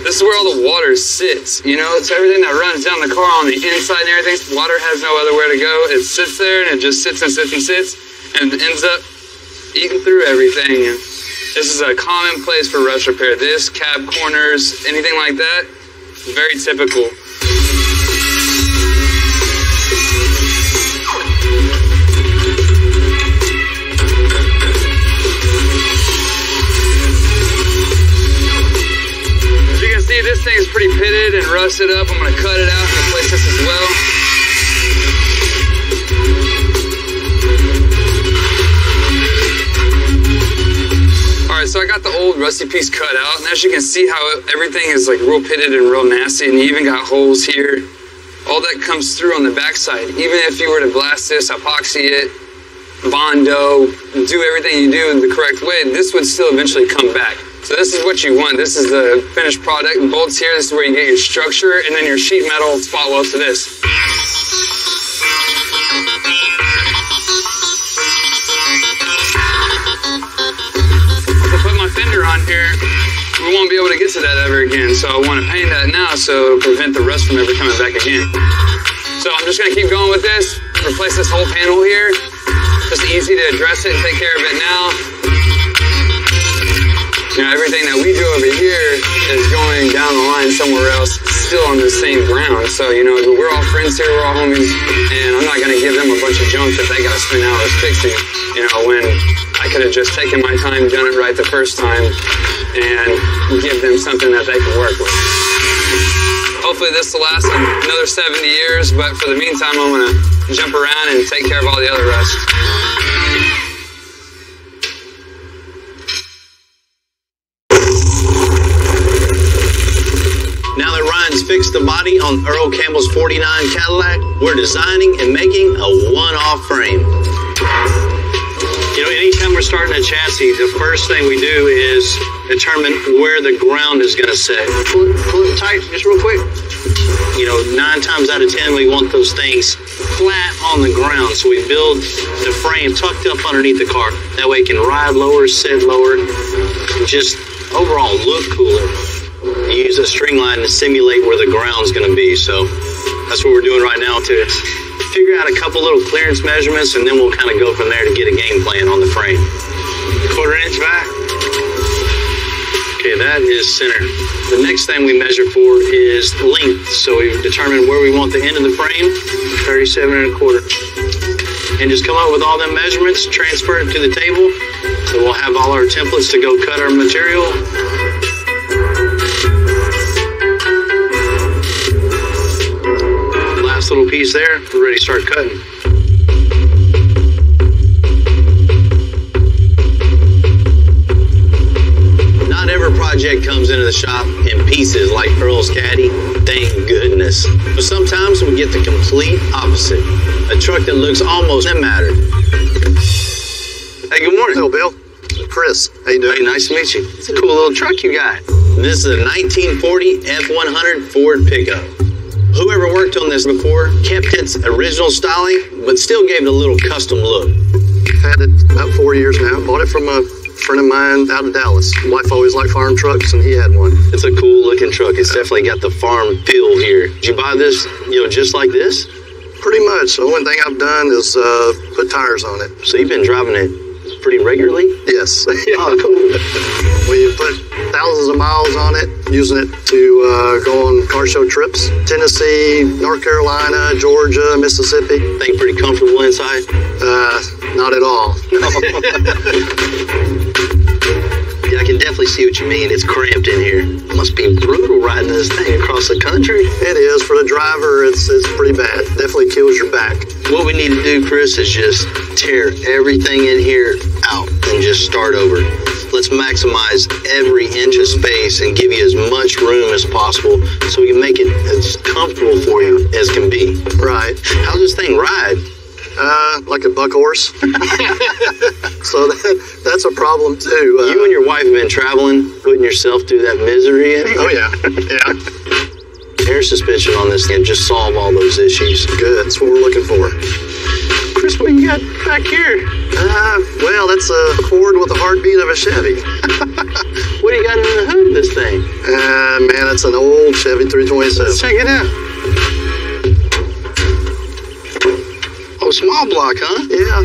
This is where all the water sits, you know? It's everything that runs down the car on the inside and everything. Water has no other where to go. It sits there and it just sits and sits and sits and ends up eating through everything. And this is a common place for rust repair. This, cab corners, anything like that, very typical. See, this thing is pretty pitted and rusted up. I'm going to cut it out and replace this as well. Alright, so I got the old rusty piece cut out, and as you can see how everything is like real pitted and real nasty, and you even got holes here. All that comes through on the backside. Even if you were to blast this, epoxy it, Bondo, do everything you do the correct way, this would still eventually come back. So this is what you want. This is the finished product. Bolts here, this is where you get your structure, and then your sheet metal spot welds to this. If I put my fender on here, we won't be able to get to that ever again. So I want to paint that now so prevent the rust from ever coming back again. So I'm just going to keep going with this, replace this whole panel here. Just easy to address it and take care of it now. You know, everything that we do over here is going down the line somewhere else, still on the same ground. So, you know, we're all friends here, we're all homies, and I'm not going to give them a bunch of junk that they got to spend hours fixing, you know, when I could have just taken my time, done it right the first time, and give them something that they can work with. Hopefully this will last another 70 years, but for the meantime, I'm going to jump around and take care of all the other rust. Now that Ryan's fix the body on Earl Campbell's 49 Cadillac, we're designing and making a one-off frame. You know, anytime we're starting a chassis, the first thing we do is determine where the ground is going to sit. Pull it tight, just real quick. You know, 9 times out of 10, we want those things flat on the ground. So we build the frame tucked up underneath the car. That way it can ride lower, sit lower, and just overall look cooler. You use a string line to simulate where the ground's going to be. So that's what we're doing right now to figure out a couple little clearance measurements, and then we'll kind of go from there to get a game plan on the frame. 1/4 inch back. Okay, that is center. The next thing we measure for is length. So we've determined where we want the end of the frame, 37 1/4. And just come up with all them measurements, transfer it to the table. So we'll have all our templates to go cut our material. Last little piece there, we're ready to start cutting. Not every project comes into the shop in pieces like Earl's Caddy, thank goodness. But sometimes we get the complete opposite. A truck that looks almost no matter. Hey, good morning. Hello, Bill. Chris, how you doing? Hey, nice to meet you. It's a cool little truck you got. This is a 1940 F100 Ford pickup. Whoever worked on this before kept its original styling, but still gave it a little custom look. Had it about 4 years now. Bought it from a friend of mine out of Dallas. Wife always liked farm trucks, and he had one. It's a cool looking truck. It's definitely got the farm feel here. Did you buy this, just like this? Pretty much. The only thing I've done is put tires on it. So you've been driving it pretty regularly? Yes. Oh, cool. We put thousands of miles on it, using it to go on car show trips. Tennessee, North Carolina, Georgia, Mississippi. Think pretty comfortable inside? Not at all. Yeah, I can definitely see what you mean. It's cramped in here. It must be brutal riding this thing across the country. It is. For the driver, it's pretty bad. Definitely kills your back. What we need to do, Chris, is just tear everything in here out and just start over. Let's maximize every inch of space and give you as much room as possible so we can make it as comfortable for you as can be. Right. How's this thing ride? Like a buck horse. So that's a problem too. You and your wife have been traveling, putting yourself through that misery. Oh yeah, yeah. Air suspension on this thing just solve all those issues. Good, that's what we're looking for. Chris, what you got back here? Well, that's a Ford with the heartbeat of a Chevy. What do you got in the hood of this thing? Man, it's an old Chevy 327. Let's check it out. Oh, small block, huh? Yeah.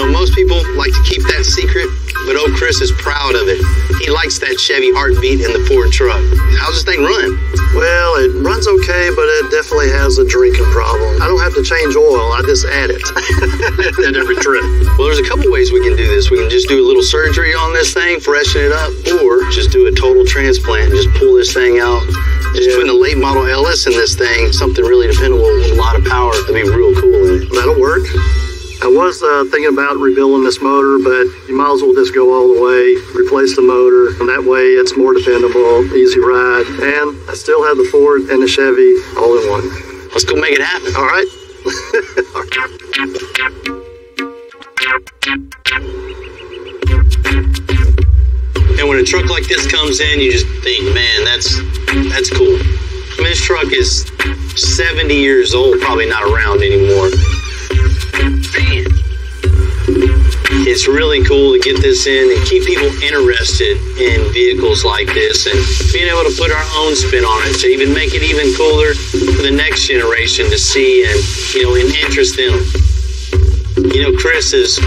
Most people like to keep that secret, but old Chris is proud of it. He likes that Chevy heartbeat in the Ford truck. How's this thing run? Well, it runs okay, but it definitely has a drinking problem. I don't have to change oil, I just add it at every trip. Well, there's a couple ways we can do this. We can just do a little surgery on this thing, freshen it up, or just do a total transplant and just pull this thing out. Just putting a late model LS in this thing, something really dependable with a lot of power, that'd be real cool in it. That'll work. I was thinking about rebuilding this motor, but you might as well just go all the way, replace the motor, and that way it's more dependable, easy ride, and I still have the Ford and the Chevy all in one. Let's go make it happen. All right. And when a truck like this comes in, you just think, man, that's cool. I mean, this truck is 70 years old, probably not around anymore. Man, it's really cool to get this in and keep people interested in vehicles like this and being able to put our own spin on it to even make it even cooler for the next generation to see and, and interest them. Chris has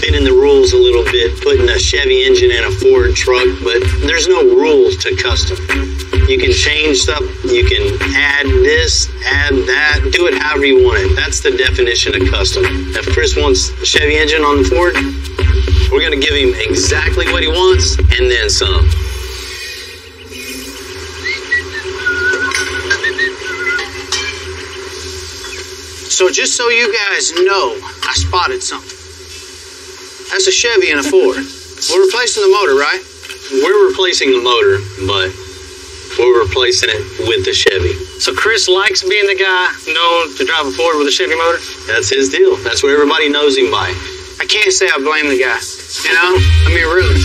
been in the rules a little bit, putting a Chevy engine in a Ford truck, but there's no rules to custom. You can change stuff, you can add this, add that, do it however you want it. That's the definition of custom. If Chris wants a Chevy engine on the Ford, we're going to give him exactly what he wants and then some. So just so you guys know, I spotted something. That's a Chevy and a Ford. We're replacing the motor, right? We're replacing the motor, but We're replacing it with the Chevy. So Chris likes being the guy known to drive a Ford with a Chevy motor? That's his deal. That's what everybody knows him by. I can't say I blame the guy. You know? I mean, really.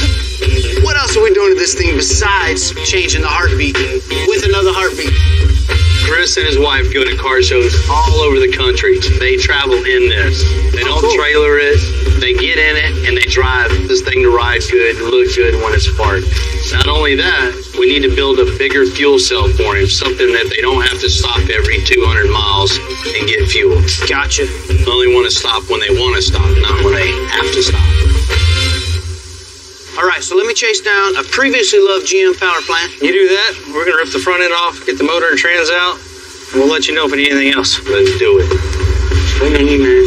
What else are we doing to this thing besides changing the heartbeat with another heartbeat? Chris and his wife go to car shows all over the country. They travel in this. They don't trailer it. They get in it and they drive this thing to ride good, look good when it's parked. Not only that, we need to build a bigger fuel cell for him, something that they don't have to stop every 200 miles and get fuel. Gotcha. They only want to stop when they want to stop, not when they have to stop. All right, so let me chase down a previously loved GM power plant. You do that, we're going to rip the front end off, get the motor and trans out, and we'll let you know if we need anything else. Let's do it. Wait on you, man.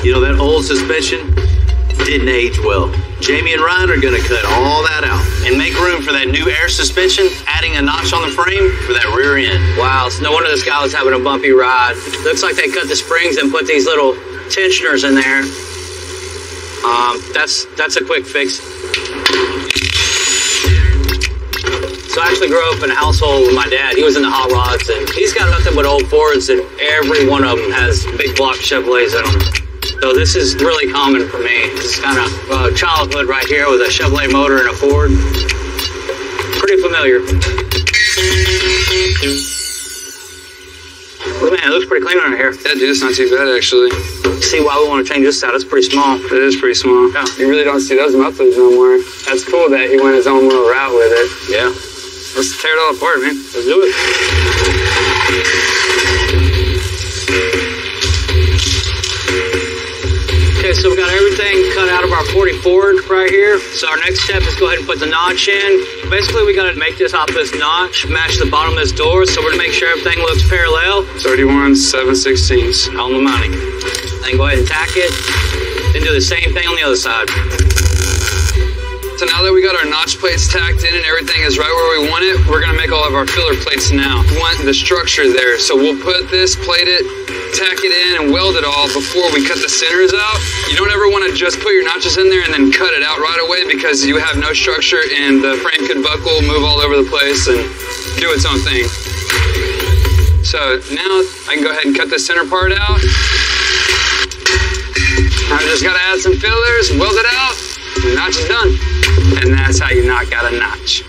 You know, that old suspension didn't age well. Jamie and Ryan are going to cut all that out And make room for that new air suspension, adding a notch on the frame for that rear end. Wow, so no wonder this guy was having a bumpy ride. Looks like they cut the springs and put these little tensioners in there. That's a quick fix. So I actually grew up in a household with my dad. He was in the hot rods, and he's got nothing but old Fords, and every one of them has big block Chevrolets in them. So this is really common for me. This is kind of childhood right here with a Chevrolet motor and a Ford. Pretty familiar. Man, it looks pretty clean under here. Yeah, dude, it's not too bad, actually. See why we want to change this out. It's pretty small. It is pretty small. Yeah. You really don't see those mufflers no more. That's cool that he went his own little route with it. Yeah. Let's tear it all apart, man. Let's do it. Okay, so we got everything cut out of our 40 Ford right here. So our next step is go ahead and put the notch in. Basically, we got to make this off this notch, match the bottom of this door, so we're going to make sure everything looks parallel. 31 7/16 on the money. Then go ahead and tack it. Then do the same thing on the other side. So now that we got our notch plates tacked in and everything is right where we want it, we're going to make all of our filler plates now. We want the structure there, so we'll put this, plate it, tack it in, and weld it all before we cut the centers out. You don't ever want to just put your notches in there and then cut it out right away because you have no structure and the frame could buckle, move all over the place, and do its own thing. So now I can go ahead and cut the center part out. I just got to add some fillers, weld it out, and the notch is done. And that's how you knock out a notch.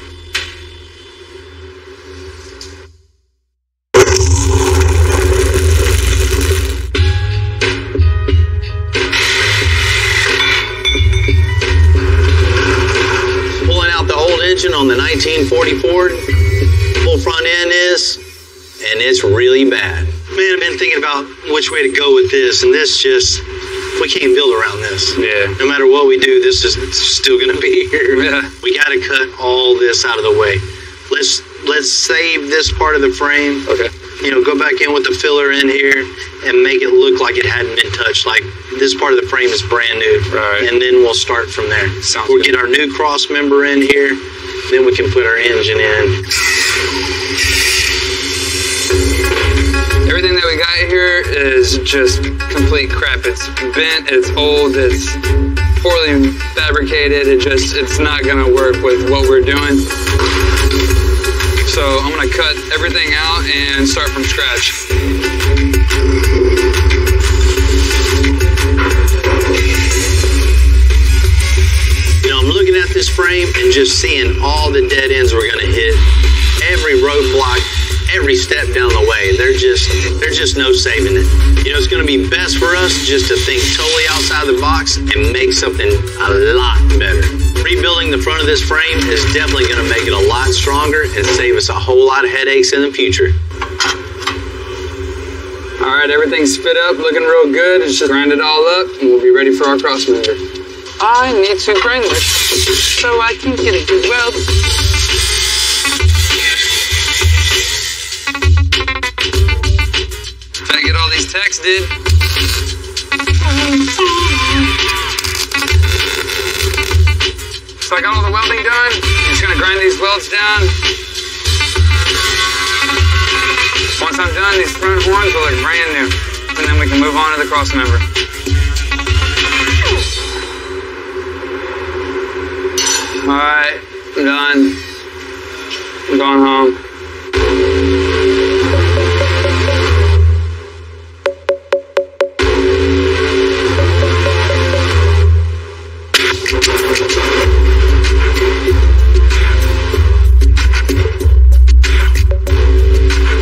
Pulling out the old engine on the 1940 Ford, full front end is, and it's really bad. Man, I've been thinking about which way to go with this, and this just, we can't build around this. Yeah. No matter what we do, this is still going to be here. Yeah. We got to cut all this out of the way. Let's save this part of the frame. Okay. You know, go back in with the filler in here and make it look like it hadn't been touched. Like this part of the frame is brand new. Right. And then we'll start from there. Sounds We'll good. get our new cross member in here. Then we can put our engine in. Everything that we got here is just complete crap. It's bent, it's old, it's poorly fabricated. It's not gonna work with what we're doing. So I'm gonna cut everything out and start from scratch. You know, I'm looking at this frame and just seeing all the dead ends we're gonna hit. Every roadblock, every step down the way. There's just no saving it. You know, it's going to be best for us just to think totally outside the box and make something a lot better. Rebuilding the front of this frame is definitely going to make it a lot stronger and save us a whole lot of headaches in the future. All right, everything's fit up, looking real good. It's just grind it all up and we'll be ready for our cross member. I need to grind this so I can get a good weld. Gotta get all these tacks did. So I got all the welding done. I'm just gonna grind these welds down. Once I'm done, these front horns will look brand new. And then we can move on to the cross member. Alright, I'm done. I'm going home.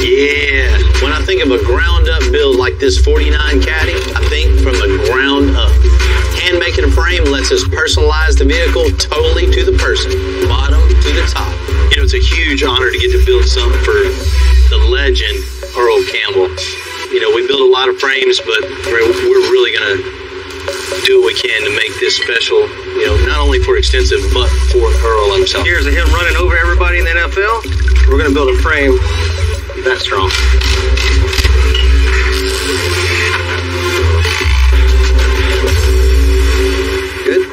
Yeah, when I think of a ground-up build like this 49 Caddy, I think from the ground up. Hand making a frame lets us personalize the vehicle totally to the person, bottom to the top. You know, it's a huge honor to get to build something for the legend Earl Campbell. You know, we build a lot of frames, but we're really going to do what we can to make this special, you know, not only for Extensive, but for Earl himself. Here's him running over everybody in the NFL. We're going to build a frame that strong. Good.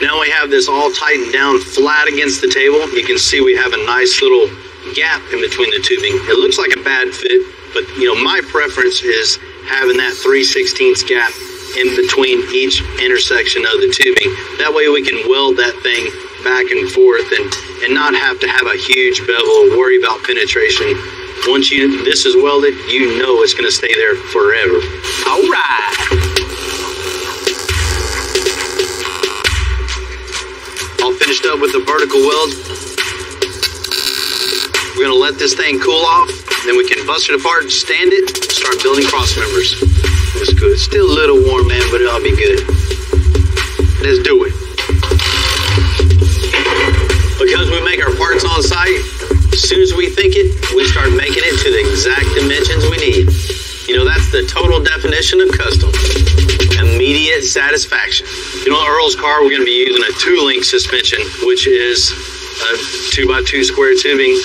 Now we have this all tightened down flat against the table. You can see we have a nice little gap in between the tubing. It looks like a bad fit, but you know, my preference is having that 3/16 gap in between each intersection of the tubing. That way we can weld that thing back and forth and not have to have a huge bevel or worry about penetration. Once this is welded, you know it's going to stay there forever. All right. All finished up with the vertical weld. We're going to let this thing cool off, then we can bust it apart, stand it, start building cross members. It's good. It's still a little warm, man, but it'll be good. Let's do it. Because we make our parts on site, as soon as we think it, we start making it to the exact dimensions we need. You know, that's the total definition of custom. Immediate satisfaction. You know, Earl's car, we're going to be using a 2-link suspension, which is a 2x2 square tubing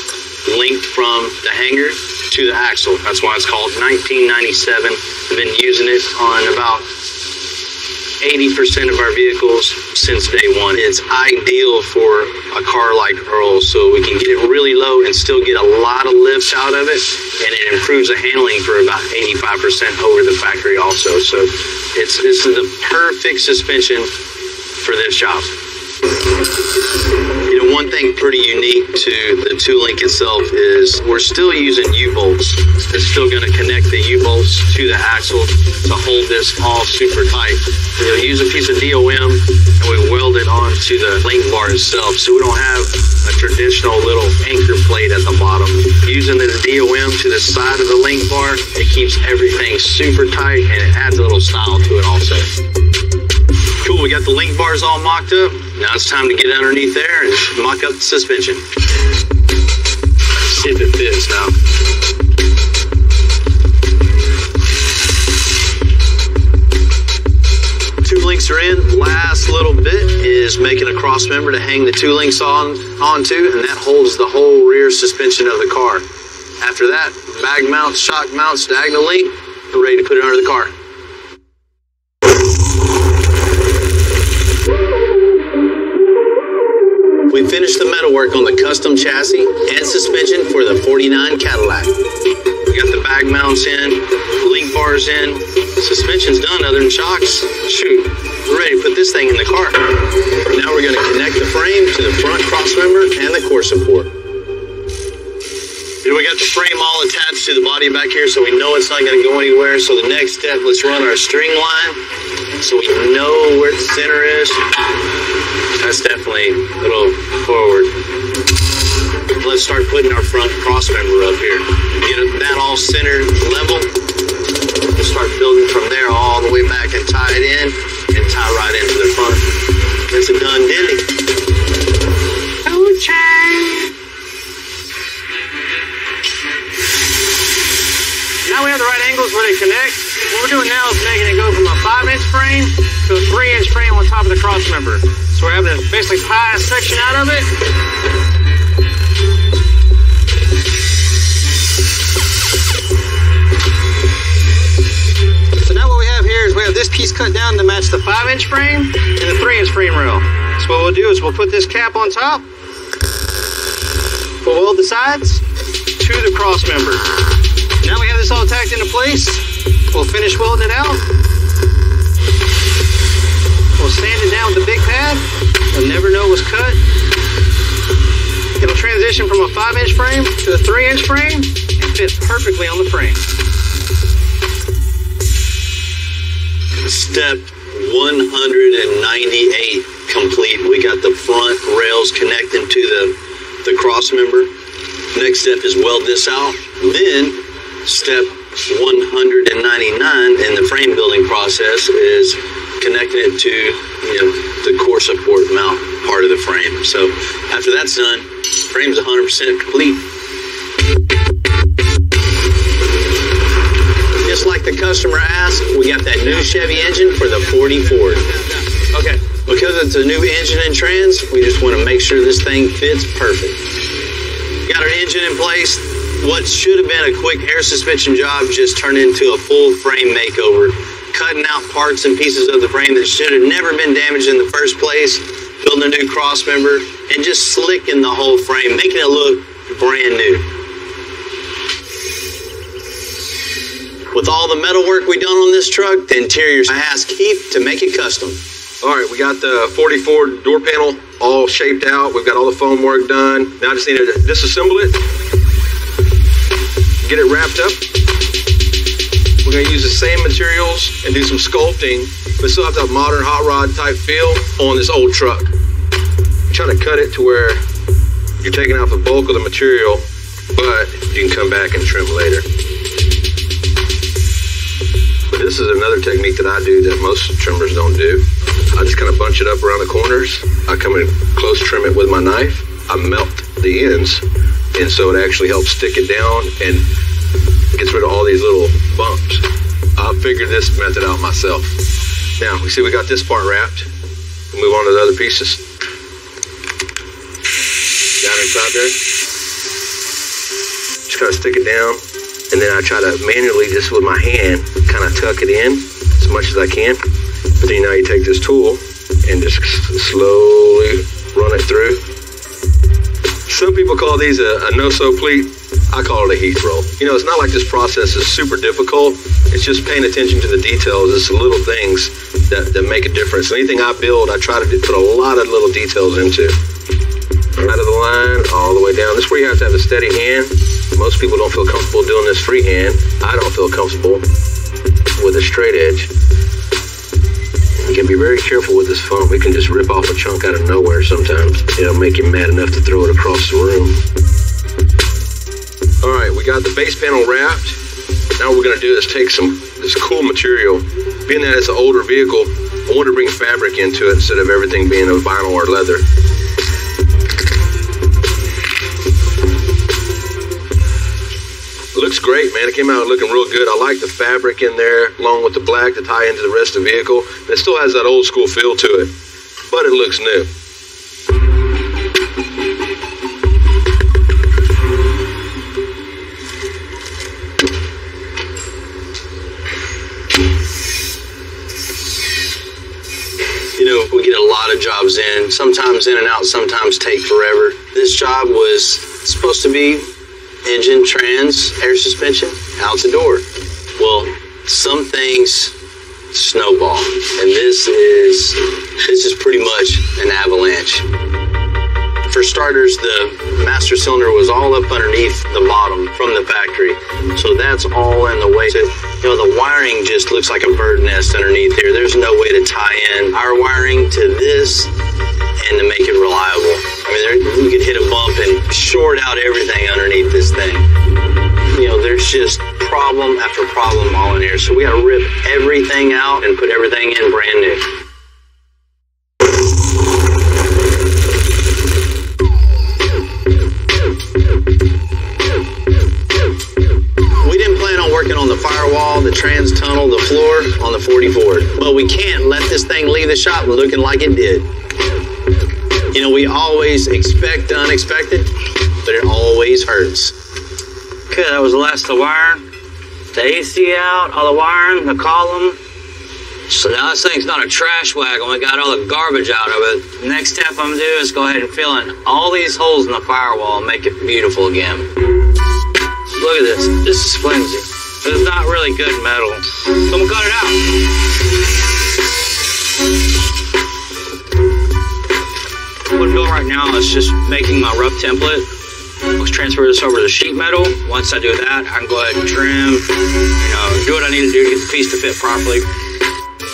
linked from the hanger to the axle. That's why it's called 1997. I've been using it on about 80% of our vehicles since day one. It's ideal for a car like Earl, so we can get it really low and still get a lot of lift out of it, and it improves the handling for about 85% over the factory also. So this is the perfect suspension for this job. You know, one thing pretty unique to the 2-link itself is we're still using U-bolts. It's still going to connect the U-bolts to the axle to hold this all super tight. We'll use a piece of DOM and we weld it onto the link bar itself, so we don't have a traditional little anchor plate at the bottom. Using the DOM to the side of the link bar, it keeps everything super tight and it adds a little style to it also. Cool, we got the link bars all mocked up. Now it's time to get underneath there and mock up the suspension. See if it fits now. Two links are in. Last little bit is making a cross member to hang the 2 links onto, and that holds the whole rear suspension of the car. After that, bag mounts, shock mounts, diagonal link, we're ready to put it under the car. We finished the metalwork on the custom chassis and suspension for the 49 Cadillac. We got the bag mounts in, link bars in, suspension's done other than shocks. Shoot, we're ready to put this thing in the car. Now we're going to connect the frame to the front cross member and the core support. You know, we got the frame all attached to the body back here, so we know it's not going to go anywhere. So the next step, let's run our string line so we know where the center is. That's definitely a little forward. Let's start putting our front cross member up here. Get that all centered level. We'll start building from there all the way back and tie it in and tie right into the front. It's a done dilly. Okay. Now we have the right angles where they connect. What we're doing now is making it go from a 5-inch frame to a 3-inch frame on top of the cross member. So we're having to basically pie a section out of it. So now what we have here is we have this piece cut down to match the 5-inch frame and the 3-inch frame rail. So what we'll do is we'll put this cap on top. We'll weld the sides to the cross member. Now we have this all tacked into place. We'll finish welding it out. We'll sand it down with the big pad. You'll never know it was cut. It'll transition from a 5-inch frame to a 3-inch frame and fit perfectly on the frame. Step 198 complete. We got the front rails connecting to the cross member. Next step is weld this out. Then step 199 in the frame building process is connecting it to the core support mount part of the frame. So after that's done, frame's 100% complete. Just like the customer asked, we got that new Chevy engine for the 40 Ford. Okay. Because it's a new engine and trans, we just want to make sure this thing fits perfect. Got our engine in place. What should have been a quick air suspension job just turned into a full frame makeover. Cutting out parts and pieces of the frame that should have never been damaged in the first place, building a new cross member, and just slicking the whole frame, making it look brand new. With all the metal work we done on this truck, the interior, I asked Keith to make it custom. All right, we got the 40 Ford door panel all shaped out. We've got all the foam work done. Now I just need to disassemble it, get it wrapped up. We're gonna use the same materials and do some sculpting, but still have that modern hot rod type feel on this old truck. I'm trying to cut it to where you're taking out the bulk of the material, but you can come back and trim later. But this is another technique that I do that most trimmers don't do. I just kind of bunch it up around the corners. I come in close, trim it with my knife. I melt the ends, and so it actually helps stick it down and gets rid of all these little bumps. I figured this method out myself. Now, we see we got this part wrapped. We'll move on to the other pieces. Down inside there. Just kind of stick it down, and then I try to manually, just with my hand, kind of tuck it in as much as I can. But then now you take this tool and just slowly run it through. Some people call these a no-sew pleat. I call it a heath roll. You know, it's not like this process is super difficult. It's just paying attention to the details. It's the little things that make a difference. Anything I build, I try to put a lot of little details into. Out of the line, all the way down. This is where you have to have a steady hand. Most people don't feel comfortable doing this freehand. I don't feel comfortable with a straight edge. You can be very careful with this foam. It can just rip off a chunk out of nowhere sometimes. It'll make you mad enough to throw it across the room. All right, we got the base panel wrapped. Now what we're gonna do is take this cool material. Being that it's an older vehicle, I wanted to bring fabric into it instead of everything being a vinyl or leather. Looks great, man. It came out looking real good. I like the fabric in there, along with the black to tie into the rest of the vehicle. It still has that old school feel to it, but it looks new. You know, we get a lot of jobs in, sometimes in and out, sometimes take forever. This job was supposed to be engine, trans, air suspension, out the door. Well, some things snowball, and this is pretty much an avalanche. For starters, the master cylinder was all up underneath the bottom from the factory, so that's all in the way. The wiring just looks like a bird nest underneath here. There's no way to tie in our wiring to this and to make it reliable. I mean, we could hit a bump and short out everything underneath this thing. There's just problem after problem all in here. So we gotta rip everything out and put everything in brand new. We didn't plan on working on the firewall, the trans tunnel, the floor on the 40 Ford. But we can't let this thing leave the shop looking like it did. We always expect the unexpected, but it always hurts. Okay, that was the last of the wiring. The AC out, all the wiring, the column. So now this thing's not a trash wagon. We got all the garbage out of it. Next step I'm gonna do is go ahead and fill in all these holes in the firewall and make it beautiful again. Look at this. This is flimsy. It's not really good metal. So I'm gonna cut it out. making my rough template. Let's transfer this over to sheet metal. Once I do that, I can go ahead and trim, do what I need to do to get the piece to fit properly.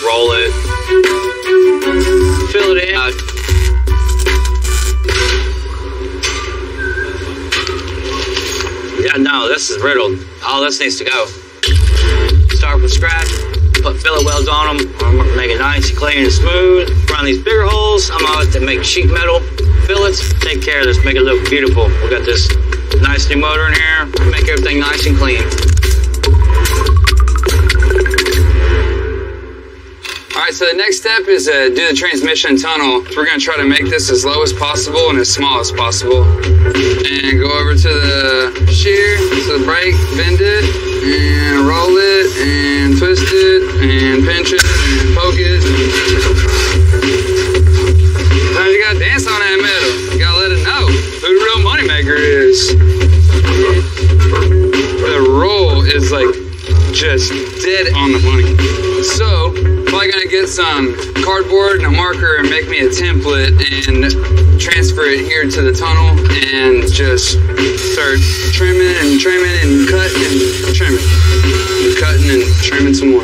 Roll it, fill it in. Yeah, no, this is riddled. All this needs to go. Start from scratch, put fillet welds on them. I'm gonna make it nice and clean and smooth. Around these bigger holes, I'm going to make sheet metal fillets. Take care of this, make it look beautiful. We got this nice new motor in here. Make everything nice and clean. All right, so the next step is to do the transmission tunnel. We're gonna try to make this as low as possible and as small as possible. And go over to the shear, to the brake, bend it, and roll it, and twist it, and pinch it, and poke it. Sometimes you gotta dance on that metal. You gotta let it know who the real moneymaker is. The roll is like just dead on the money. So, probably gonna get some cardboard and a marker and make me a template and transfer it here to the tunnel and just start trimming and cutting and trimming. And cutting and trimming some more.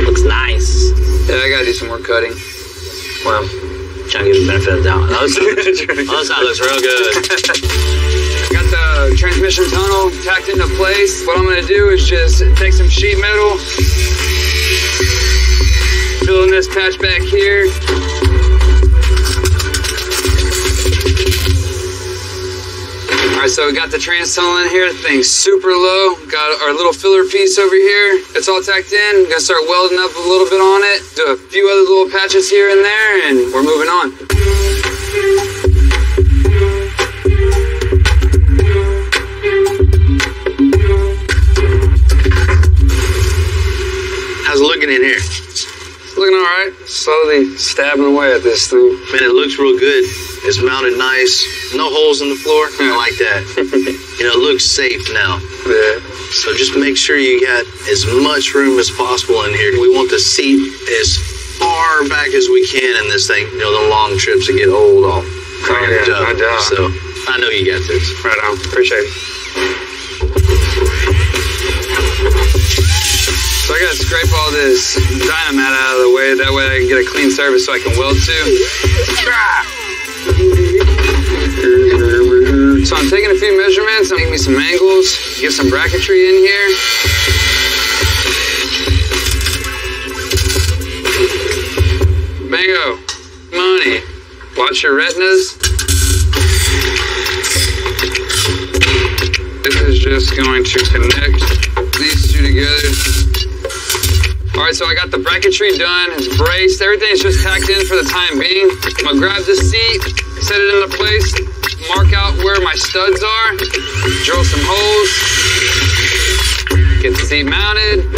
Looks nice. Yeah, I gotta do some more cutting. Well, trying to give the benefit of the doubt. Other side looks real good. Got the transmission tunnel tacked into place. What I'm gonna do is just take some sheet metal, fill in this patch back here. All right, so we got the trans tunnel in here. The thing's super low. Got our little filler piece over here. It's all tacked in. Gonna start welding up a little bit on it. Do a few other little patches here and there, and we're moving on. How's it looking in here? It's looking all right. Slowly stabbing away at this thing. Man, it looks real good. It's mounted nice. No holes in the floor. I like that. It looks safe now. Yeah. So just make sure you got as much room as possible in here. We want the seat as far back as we can in this thing. The long trips that get old all cramped up. No doubt. So I know you got this. Right on. Appreciate it. So I gotta scrape all this dynamite out of the way. That way I can get a clean surface so I can weld to. So I'm taking a few measurements. I'm making me some angles, get some bracketry in here. Bingo. Money. Watch your retinas. This is just going to connect these two together. All right, so I got the bracketry done. It's braced. Everything's just tacked in for the time being. I'm gonna grab this seat, set it into place, mark out where my studs are, drill some holes, get the seat mounted.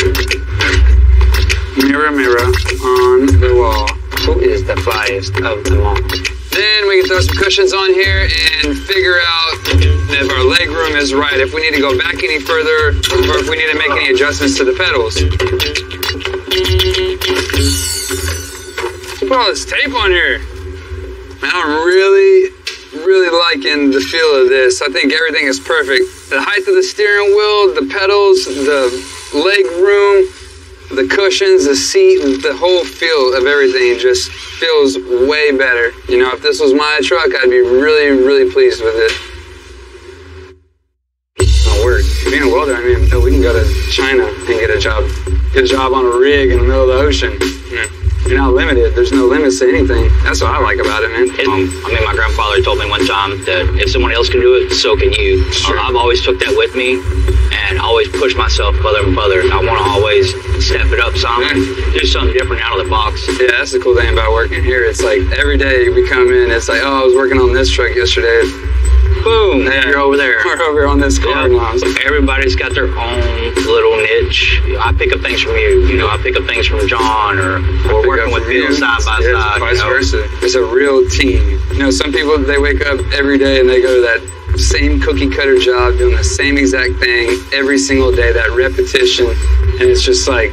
Mirror, mirror on the wall. Who is the flyest of them all? Then we can throw some cushions on here and figure out if our leg room is right, if we need to go back any further, or if we need to make any adjustments to the pedals. Put all this tape on here. Man, I'm really liking the feel of this. I think everything is perfect. The height of the steering wheel, the pedals, the leg room, the cushions, the seat, the whole feel of everything just feels way better. If this was my truck, I'd be really pleased with it. It'll work. Being a welder, we can go to China and get a job on a rig in the middle of the ocean. You're not limited. There's no limits to anything. That's what I like about it, man. My grandfather told me one time that if someone else can do it, so can you. Sure. I've always took that with me and always push myself further and further. I want to always step it up some, do something different out of the box. Yeah, that's the cool thing about working here. It's like every day we come in, it's like, oh, I was working on this truck yesterday. Boom, you're over there. We're over on this car now. Everybody's got their own little niche. I pick up things from you. I pick up things from John, or working with Bill side by side. Vice versa. It's a real team. Some people, they wake up every day and they go to that same cookie cutter job, doing the same exact thing every single day, that repetition. And it's just like,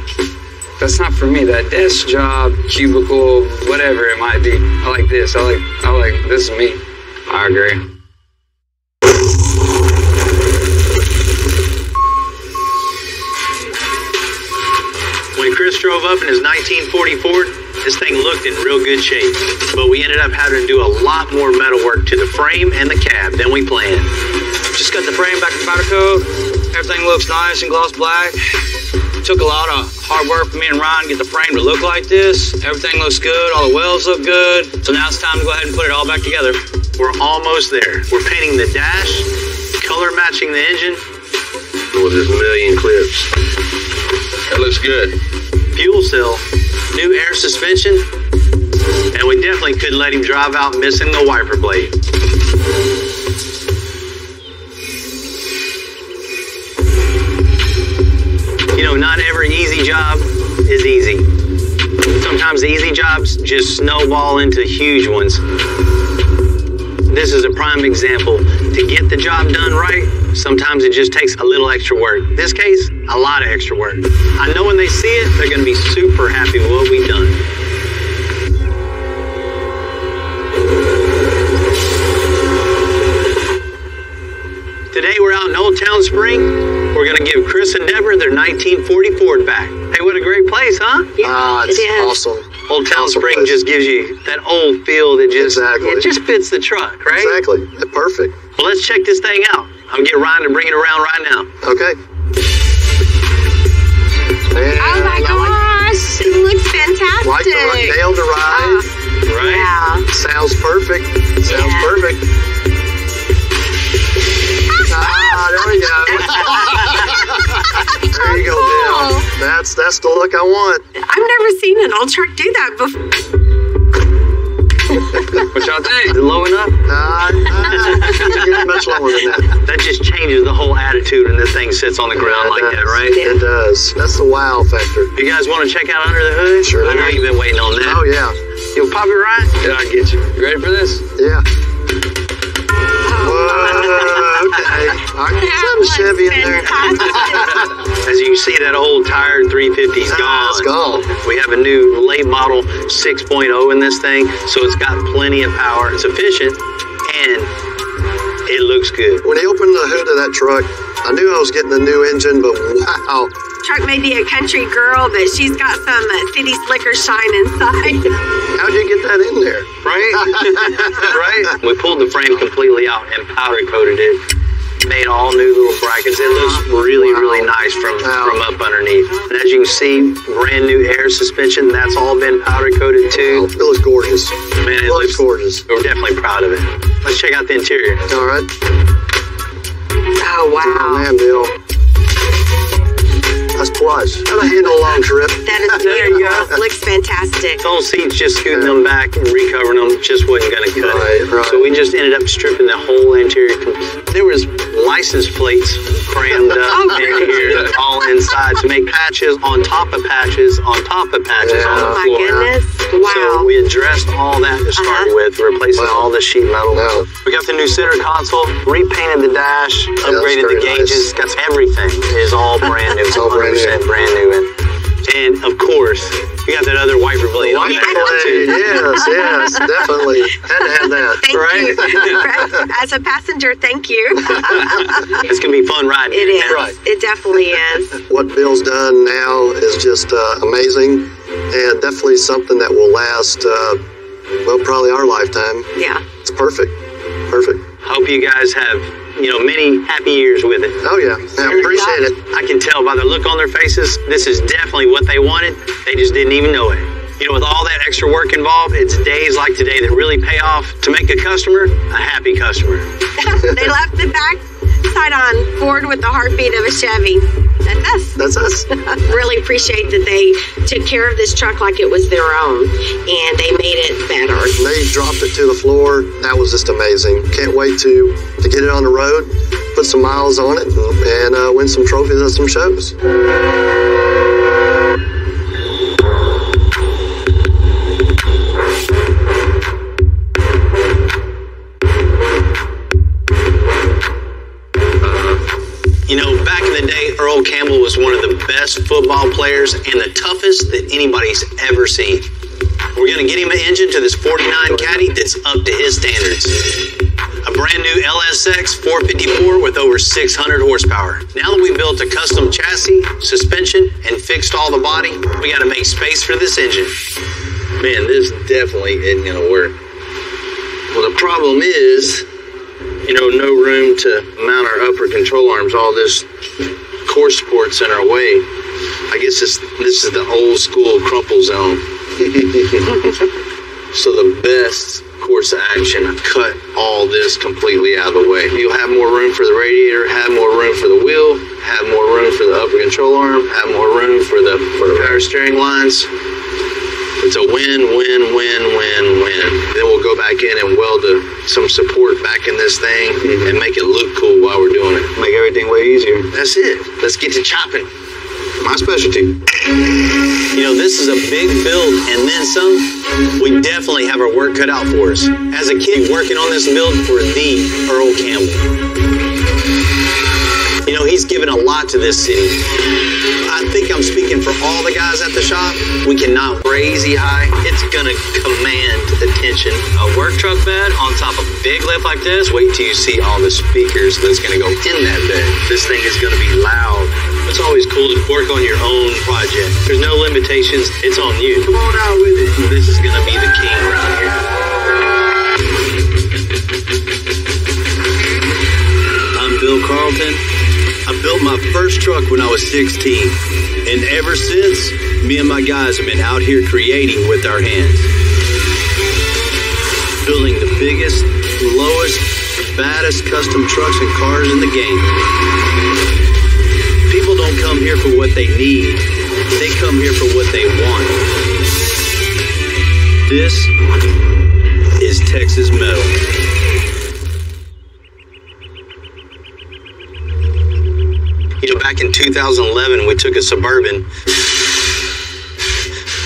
That's not for me. That desk job, cubicle, whatever it might be. I like this. I like this is me. I agree. When Chris drove up in his 1940 Ford, this thing looked in real good shape. But we ended up having to do a lot more metal work to the frame and the cab than we planned. Just got the frame back to powder coat. Everything looks nice and gloss black. Took a lot of hard work for me and Ryan to get the frame to look like this. Everything looks good. All the welds look good. So now it's time to go ahead and put it all back together. We're almost there. We're painting the dash, color matching the engine. With his million clips. That looks good. Fuel cell, new air suspension, and we definitely couldn't let him drive out missing the wiper blade. You know, not every easy job is easy. Sometimes the easy jobs just snowball into huge ones. This is a prime example. To get the job done right, sometimes it just takes a little extra work. This case, a lot of extra work. I know when they see it, they're going to be super happy with what we've done. Today we're out in Old Town Spring. We're going to give Chris and Deborah their 1940 Ford back. Hey, what a great place, huh? Yeah, it's awesome. Old Town Awesome Spring place. just gives you that old feel that just it just fits the truck, right? Exactly. Perfect. Well, let's check this thing out. I'm going to get Ryan to bring it around right now. Okay. And Oh my gosh, it looks fantastic. like the nailed the ride. Right? Yeah. Sounds perfect. Sounds Yeah. perfect. There we go. There you go, Bill. That's the look I want. I've never seen an old truck do that before. What y'all think? Is it low enough? Can't get much lower than that. That just changes the whole attitude when this thing sits on the ground like that, right? It does. That's the wow factor. You guys want to check out under the hood? Sure. I know you've been waiting on that. Oh, yeah. You pop it, Ryan? Yeah, I get you. You ready for this? Yeah. Whoa, okay. I can put a Chevy in there. As you can see, that old tired 350's gone. It's gone. We have a new late model 6.0 in this thing, so it's got plenty of power. It's efficient, and it looks good. When he opened the hood of that truck, I knew I was getting a new engine, but wow. Truck may be a country girl, but she's got some city slicker shine inside. How'd you get that in there? Right? Right? We pulled the frame completely out and powder coated it. Made all new little brackets. It looks really, really nice from up underneath. And as you can see, brand new air suspension. That's all been powder coated too. It looks gorgeous. Man, it looks gorgeous. We're definitely proud of it. Let's check out the interior. All right. Oh, wow. Oh, man, Bill. That's plush. How to handle a long trip. That is There you beautiful. go. Looks fantastic. Those seats, just scooting them back and recovering them, just wasn't going to cut Right, it. right. So we just ended up stripping the whole interior. There was license plates crammed up in here, all inside, to make patches on top of patches on top of patches on the Oh, my floor. goodness. Wow. So we addressed all that to start with, replacing all the sheet metal. Wow. We got the new center console, repainted the dash, upgraded the very gauges. Got everything is all brand new. It's all brand new. 100% brand new. And of course, you got that other wiper blade on there. Yes, definitely. Had to have that. Thank Right? you. As a passenger, thank you. It's gonna be fun riding. It is. Right. It definitely is. What Bill's done now is just amazing, and definitely something that will last, well, probably our lifetime. Yeah. It's perfect. Perfect. Hope you guys have, many happy years with it. Oh, yeah. I appreciate it. I can tell by the look on their faces, this is definitely what they wanted. They just didn't even know it. With all that extra work involved, it's days like today that really pay off to make a customer a happy customer. They left the back side on Ford with the heartbeat of a Chevy. That's us. That's us. Really appreciate that they took care of this truck like it was their own, and they made it better. They dropped it to the floor. That was just amazing. Can't wait to get it on the road, put some miles on it, and win some trophies at some shows. Back in the day, Earl Campbell was one of the best best football players and the toughest that anybody's ever seen. We're going to get him an engine to this 49 Caddy that's up to his standards. A brand new LSX 454 with over 600 horsepower. Now that we built a custom chassis, suspension, and fixed all the body, we got to make space for this engine. Man, this definitely isn't going to work. Well, the problem is, no room to mount our upper control arms. All this core support's in our way. I guess this is the old school crumple zone. So the best course of action, cut all this completely out of the way. You'll have more room for the radiator, have more room for the wheel, have more room for the upper control arm, have more room for the power steering lines. It's a win, win, win, win, win. Then we'll go back in and weld some support back in this thing and make it look cool while we're doing it. Make everything way easier. That's it. Let's get to chopping. My specialty. This is a big build and then some. We definitely have our work cut out for us. As a kid, working on this build for the Earl Campbell. He's given a lot to this city. I think I'm speaking for all the guys at the shop. We cannot crazy high. It's gonna command attention. A work truck bed on top of a big lift like this. Wait till you see all the speakers that's gonna go in that bed. This thing is gonna be loud. It's always cool to work on your own project. There's no limitations. It's on you. Come on out with it. This is gonna be the king around here. I'm Bill Carlton. I built my first truck when I was 16, and ever since, me and my guys have been out here creating with our hands. Building the biggest, lowest, baddest custom trucks and cars in the game. People don't come here for what they need, they come here for what they want. This is Texas Metal. Back in 2011, we took a Suburban,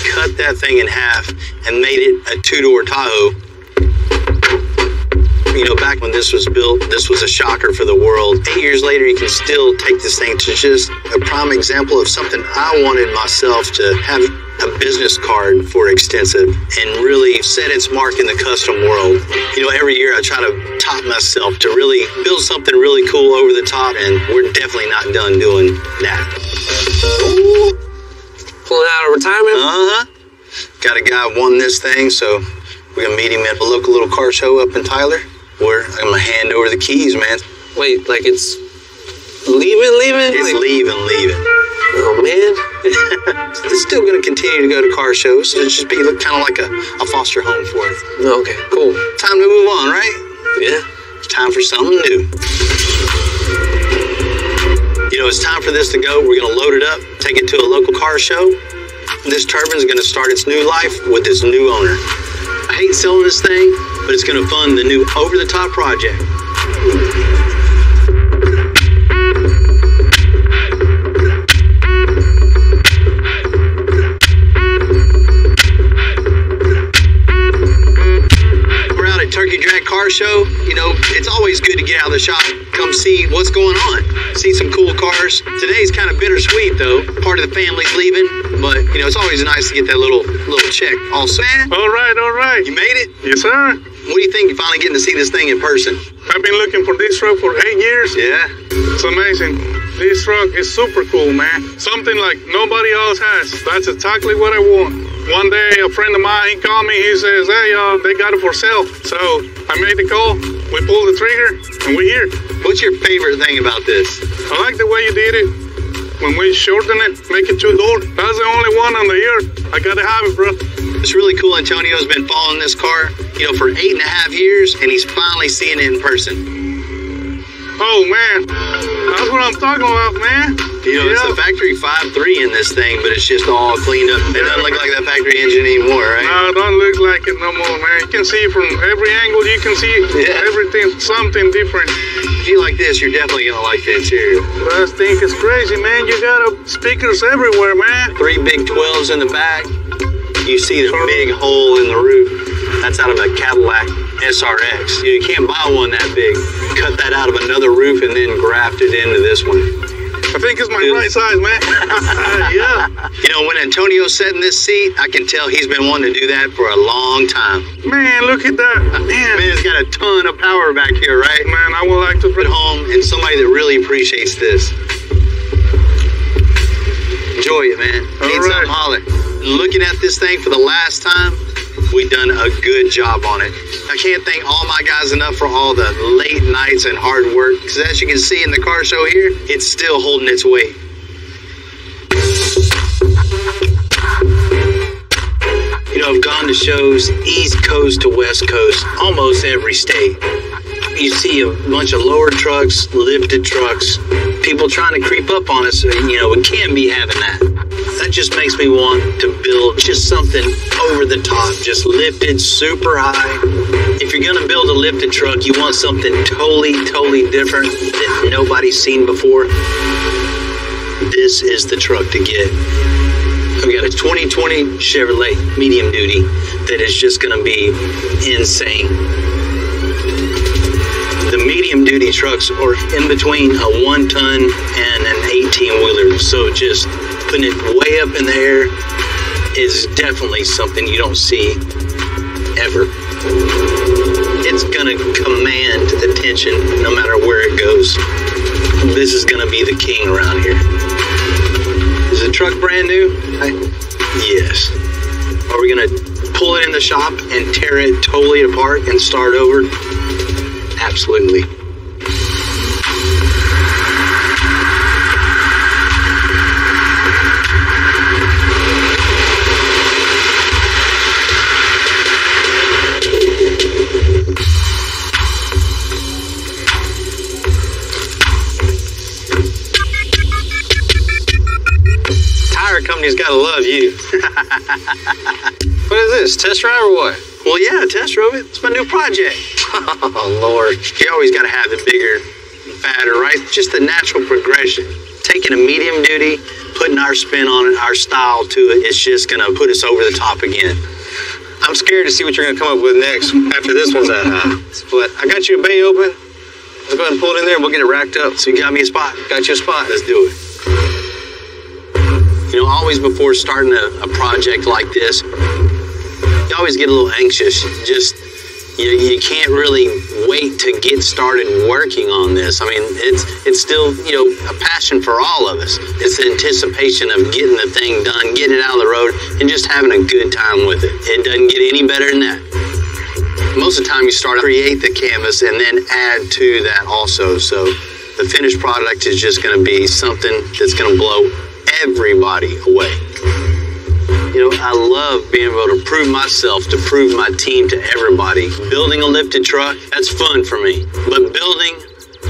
cut that thing in half, and made it a two-door Tahoe. Back when this was built, this was a shocker for the world. 8 years later, you can still take this thing to just a prime example of something I wanted myself to have a business card for extensive and really set its mark in the custom world. Every year I try to top myself to really build something really cool over the top, and we're definitely not done doing that. Ooh. Pulling out of retirement? Got a guy won this thing, so we're gonna meet him at a local little car show up in Tyler, where I'm gonna hand over the keys, man. Wait, like it's leaving? It's leaving. Oh, man. It's still going to continue to go to car shows. It'll just be kind of like a foster home for it. Okay, cool. Time to move on, right? Yeah. It's time for something new. It's time for this to go. We're going to load it up, take it to a local car show. This turbine is going to start its new life with its new owner. I hate selling this thing, but it's going to fund the new over-the-top project. Turkey Drag Car Show, it's always good to get out of the shop, come see what's going on, see some cool cars. Today's kind of bittersweet though. Part of the family's leaving, but it's always nice to get that little check also. Man, All right. you made it? Yes, sir. What do you think, you finally getting to see this thing in person? I've been looking for this truck for 8 years. Yeah. It's amazing. This truck is super cool, man. Something like nobody else has. That's exactly what I want. One day, a friend of mine, he called me, he says, hey, they got it for sale. So I made the call, we pulled the trigger, and we're here. What's your favorite thing about this? I like the way you did it. When we shorten it, make it two-door. That's the only one on the earth. I gotta have it, bro. It's really cool. Antonio's been following this car, for 8.5 years, and he's finally seeing it in person. Oh, man. That's what I'm talking about, man. It's a factory 5.3 in this thing, but it's just all cleaned up. It doesn't look like that factory engine anymore, right? No, it don't look like it no more, man. You can see from every angle, you can see everything, something different. If you like this, you're definitely going to like the interior. This thing is crazy, man. You got speakers everywhere, man. 3 big 12s in the back. You see the big hole in the roof. That's out of a Cadillac SRX. You can't buy one that big. Cut that out of another roof and then graft it into this one. I think it's my right size, man. Yeah. You know, when Antonio's sat in this seat, I can tell he's been wanting to do that for a long time. Man, look at that. Man, it's got a ton of power back here, right? Man, I would like to put home and somebody that really appreciates this. Enjoy it, man. Need something, holler. Looking at this thing for the last time, we've done a good job on it. I can't thank all my guys enough for all the late nights and hard work, because as you can see in the car show here, it's still holding its weight. You know, I've gone to shows East Coast to West Coast, almost every state. You see a bunch of lowered trucks, lifted trucks, people trying to creep up on us. You know, we can't be having that. That just makes me want to build just something over the top, just lifted super high. If you're going to build a lifted truck, you want something totally different that nobody's seen before. This is the truck to get. I've got a 2020 Chevrolet medium duty that is just going to be insane. The medium duty trucks are in between a 1-ton and an 18-wheeler, so just putting it way up in the air is definitely something you don't see ever. It's gonna command attention no matter where it goes. This is gonna be the king around here. Is the truck brand new? Yes. Are we gonna pull it in the shop and tear it totally apart and start over? Absolutely. Tire company's gotta love you. What is this, test drive or what? Well, yeah, test drove it. It's my new project. Oh, Lord. You always got to have the bigger, fatter, right? Just the natural progression. Taking a medium duty, putting our spin on it, our style to it, it's just going to put us over the top again. I'm scared to see what you're going to come up with next after this one's that high. But I got you a bay open. Let's go ahead and pull it in there and we'll get it racked up. So you got me a spot? Got you a spot. Let's do it. You know, always before starting a project like this, you always get a little anxious. Just, you can't really wait to get started working on this. I mean, it's still, you know, a passion for all of us. It's the anticipation of getting the thing done, getting it out of the road, and just having a good time with it. It doesn't get any better than that. Most of the time you start to create the canvas and then add to that also. So the finished product is just going to be something that's going to blow everybody away. You know, I love being able to prove myself, to prove my team to everybody. Building a lifted truck, that's fun for me. But building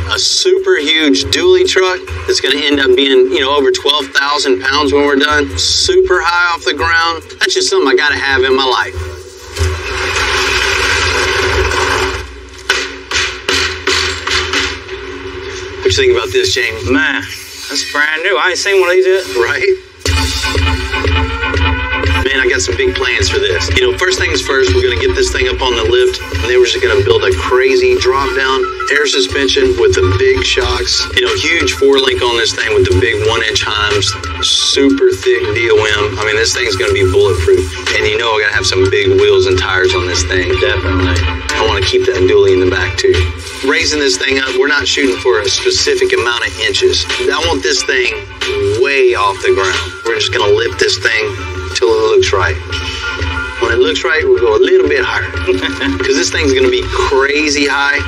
a super huge dually truck that's going to end up being, you know, over 12,000 pounds when we're done, super high off the ground, that's just something I got to have in my life. What you think about this, James? Man, that's brand new. I ain't seen one of these yet. Right? Man, I got some big plans for this. You know, first things first, we're going to get this thing up on the lift, and then we're just going to build a crazy drop-down air suspension with the big shocks. You know, huge 4-link on this thing with the big 1-inch Heims, super thick DOM. I mean, this thing's going to be bulletproof. And you know I got to have some big wheels and tires on this thing. Definitely. I want to keep that dually in the back, too. Raising this thing up, we're not shooting for a specific amount of inches. I want this thing way off the ground. We're just going to lift this thing till it looks right. When it looks right, we'll go a little bit higher. Because this thing's going to be crazy high.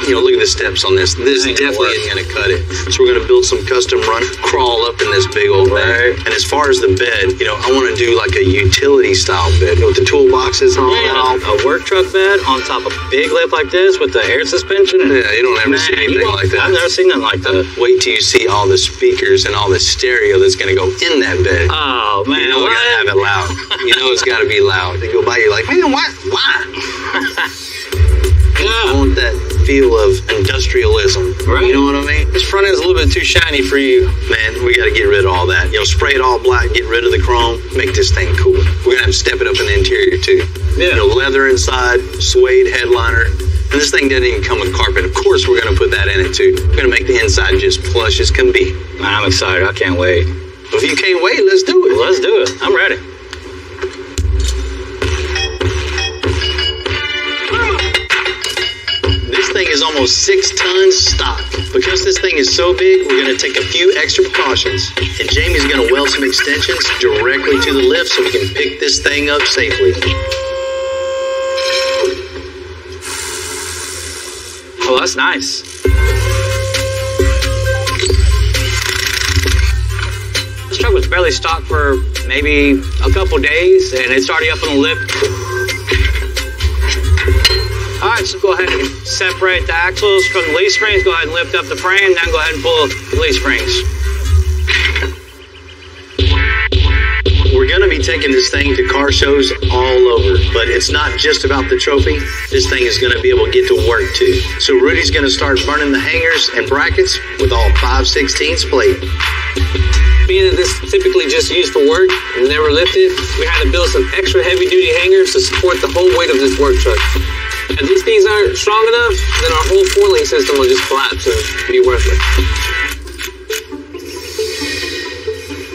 You know, look at the steps on this. This definitely isn't going to cut it. So we're going to build some custom run, crawl up in this big old thing. And as far as the bed, you know, I want to do like a utility style bed with the toolboxes and all that. A work truck bed on top of a big lift like this with the air suspension. Yeah, you don't ever see anything like that. I've never seen nothing like that. Wait till you see all the speakers and all the stereo that's going to go in that bed. Oh, man. You know we got to have it loud. You know it's got to be loud. They go by, you're like, man, why? I want that feel of industrialism. Right. You know what I mean? This front end's a little bit too shiny for you. Man, we got to get rid of all that. You know, spray it all black, get rid of the chrome, make this thing cool. We're going to have to step it up in the interior, too. Yeah. You know, leather inside, suede headliner, And this thing doesn't even come with carpet. Of course, we're going to put that in it too. We're going to make the inside just plush as can be. I'm excited. I can't wait. Well, if you can't wait, let's do it. Let's do it. I'm ready. This thing is almost 6 tons stock. Because this thing is so big, we're going to take a few extra precautions. And Jamie's going to weld some extensions directly to the lift so we can pick this thing up safely. Oh, that's nice. This truck was barely stocked for maybe a couple days, and it's already up on the lift. All right, so go ahead and separate the axles from the leaf springs. Go ahead and lift up the frame, then go ahead and pull the leaf springs. We're going to be taking this thing to car shows all over, but it's not just about the trophy. This thing is going to be able to get to work too. So Rudy's going to start burning the hangers and brackets with all 5/16 plate. Being that this is typically just used for work and never lifted, we had to build some extra heavy-duty hangers to support the whole weight of this work truck. If these things aren't strong enough, then our whole four-link system will just collapse and be worthless.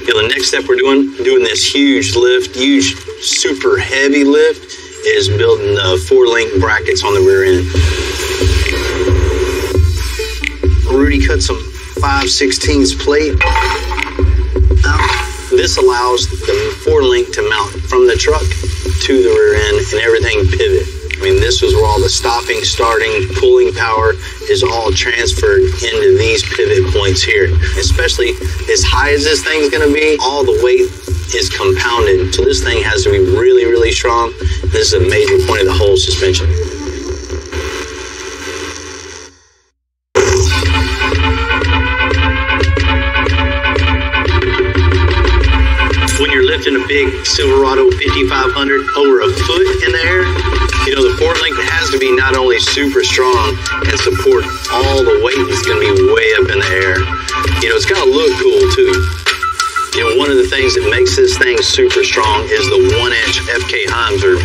The next step we're doing this huge lift, huge super heavy lift, is building the 4-link brackets on the rear end. Rudy cut some 5/16 plate. This allows the 4-link to mount from the truck to the rear end and everything pivot. I mean, this is where all the stopping, starting, pulling power is all transferred into these pivot points here. Especially as high as this thing's going to be, all the weight is compounded. So this thing has to be really, really strong. This is a major point of the whole suspension. When you're lifting a big Silverado 5500 over a foot in the air, you know, the 4-link has to be not only super strong and support all the weight that's going to be way up in the air. You know, it's got to look cool too. You know, one of the things that makes this thing super strong is the 1-inch FK Heims are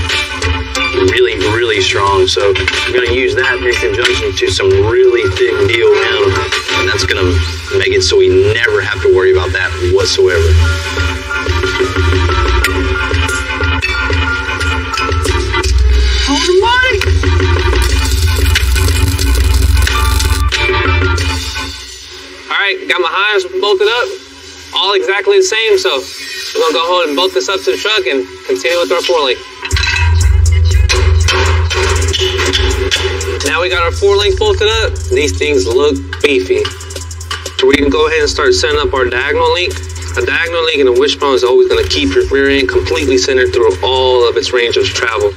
really, really strong. So we're going to use that in conjunction to some really thick DOM, and that's going to make it so we never have to worry about that whatsoever. Alright, got my Heims bolted up, all exactly the same, so we're gonna go ahead and bolt this up to the truck and continue with our 4-link. Now we got our 4-link bolted up. These things look beefy. So we can go ahead and start setting up our diagonal link. A diagonal link in a wishbone is always gonna keep your rear end completely centered through all of its range of travel.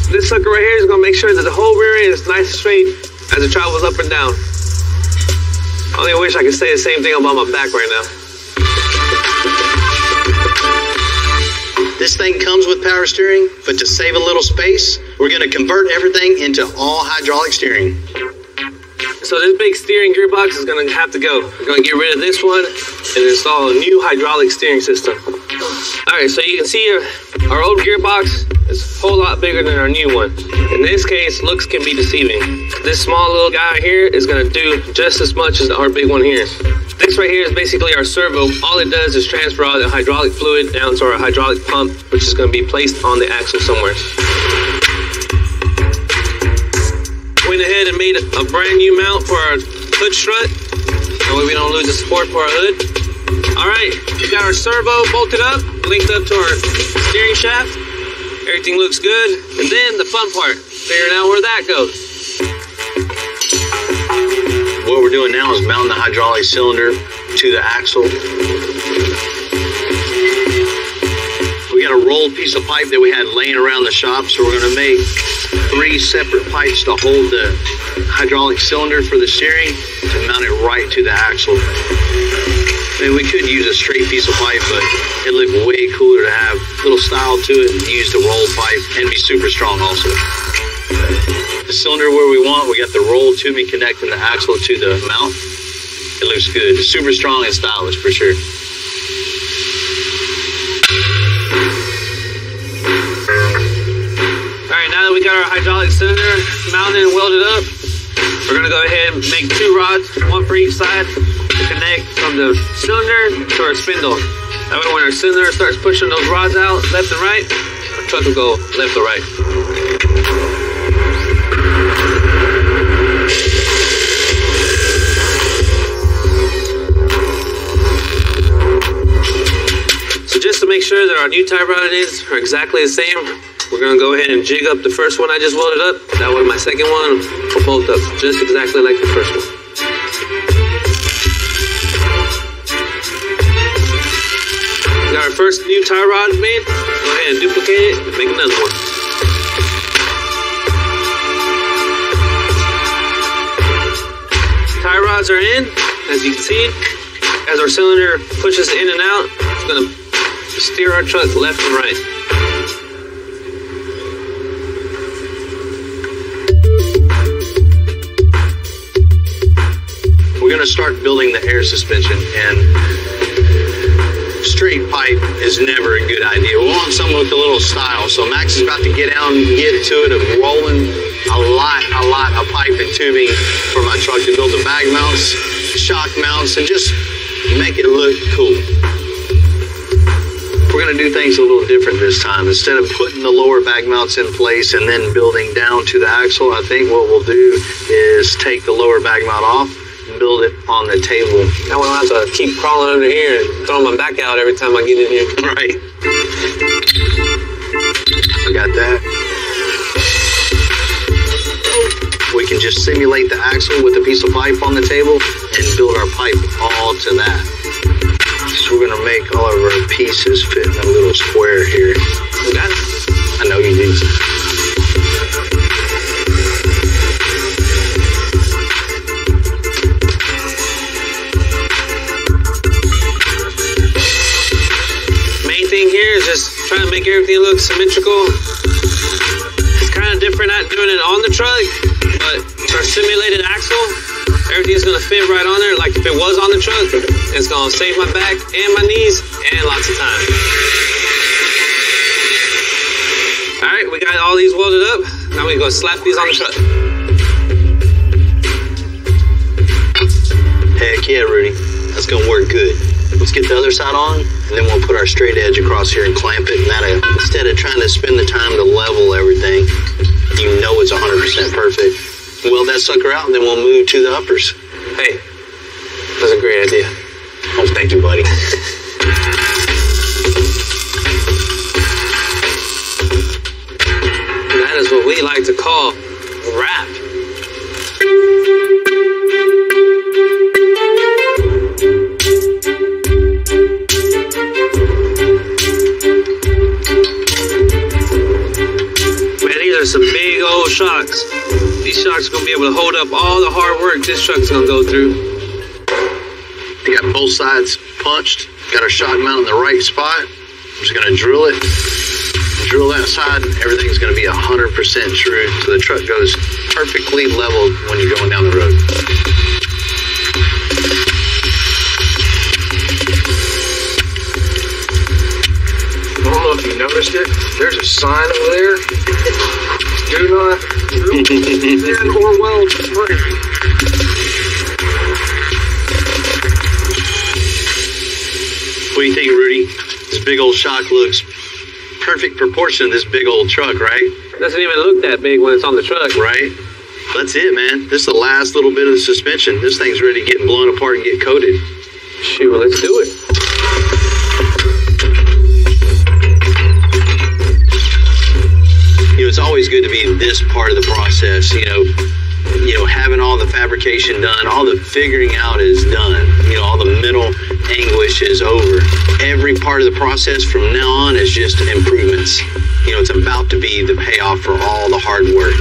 This sucker right here is gonna make sure that the whole rear end is nice and straight as it travels up and down. I only wish I could say the same thing about my back right now. This thing comes with power steering, but to save a little space, we're going to convert everything into all hydraulic steering. So this big steering gearbox is going to have to go. We're going to get rid of this one and install a new hydraulic steering system. Alright, so you can see our old gearbox is a whole lot bigger than our new one. In this case, looks can be deceiving. This small little guy here is going to do just as much as our big one here. This right here is basically our servo. All it does is transfer all the hydraulic fluid down to our hydraulic pump, which is going to be placed on the axle somewhere. Went ahead and made a brand new mount for our hood strut. That way we don't lose the support for our hood. Alright, we got our servo bolted up, linked up to our steering shaft. Everything looks good. And then the fun part, figuring out where that goes. What we're doing now is mounting the hydraulic cylinder to the axle. We got a rolled piece of pipe that we had laying around the shop, so we're going to make 3 separate pipes to hold the hydraulic cylinder for the steering to mount it right to the axle. I mean, we could use a straight piece of pipe, but it'd look way cooler to have a little style to it and use the rolled pipe and be super strong also. The cylinder where we want, we got the roll tubing connecting the axle to the mount. It looks good. It's super strong and stylish for sure. Alright, now that we got our hydraulic cylinder mounted and welded up, we're gonna go ahead and make 2 rods, 1 for each side, to connect from the cylinder to our spindle. That way when our cylinder starts pushing those rods out left and right, our truck will go left or right. So just to make sure that our new tie rod ends are exactly the same, we're gonna go ahead and jig up the first one I just welded up. That way my second one will bolt up just exactly like the first one. Got our first new tie rod made. Go ahead and duplicate it and make another one. Tie rods are in, as you can see. As our cylinder pushes in and out, it's gonna steer our truck left and right. We're gonna start building the air suspension, and straight pipe is never a good idea. We want something with a little style. So Max is about to get out and get to it of rolling a lot of pipe and tubing for my truck to build the bag mounts, shock mounts, and just make it look cool. We're gonna do things a little different this time. Instead of putting the lower bag mounts in place and then building down to the axle, I think what we'll do is take the lower bag mount off, build it on the table. I won't have to keep crawling under here and throwing my back out every time I get in here. Right. I got that. We can just simulate the axle with a piece of pipe on the table and build our pipe all to that. So we're gonna make all of our pieces fit in a little square here. You got it? I know you do. Thing here is just trying to make everything look symmetrical. It's kind of different not doing it on the truck, but our simulated axle, everything's gonna fit right on there like if it was on the truck. It's gonna save my back and my knees and lots of time. All right, we got all these welded up. Now we go slap these on the truck. Heck yeah, Rudy. That's gonna work good. Let's get the other side on, and then we'll put our straight edge across here and clamp it. And that, instead of trying to spend the time to level everything, you know it's 100% perfect. Weld that sucker out, and then we'll move to the uppers. Hey, that's a great idea. Oh, thank you, buddy. That is what we like to call rap. Some big old shocks. These shocks are gonna be able to hold up all the hard work this truck's gonna go through. We got both sides punched. Got our shock mount in the right spot. I'm just gonna drill it. Drill that side. Everything's gonna be 100% true, so the truck goes perfectly level when you're going down the road. I don't know if you noticed it. There's a sign over there. Do not drill or weld spring. What do you think, Rudy? This big old shock looks perfect proportion to this big old truck, right? Doesn't even look that big when it's on the truck. Right? That's it, man. This is the last little bit of the suspension. This thing's ready to get blown apart and get coated. Shoot, well, let's do it. You know, it's always good to be in this part of the process, you know, having all the fabrication done, all the figuring out is done. You know, all the mental anguish is over. Every part of the process from now on is just improvements. You know, it's about to be the payoff for all the hard work.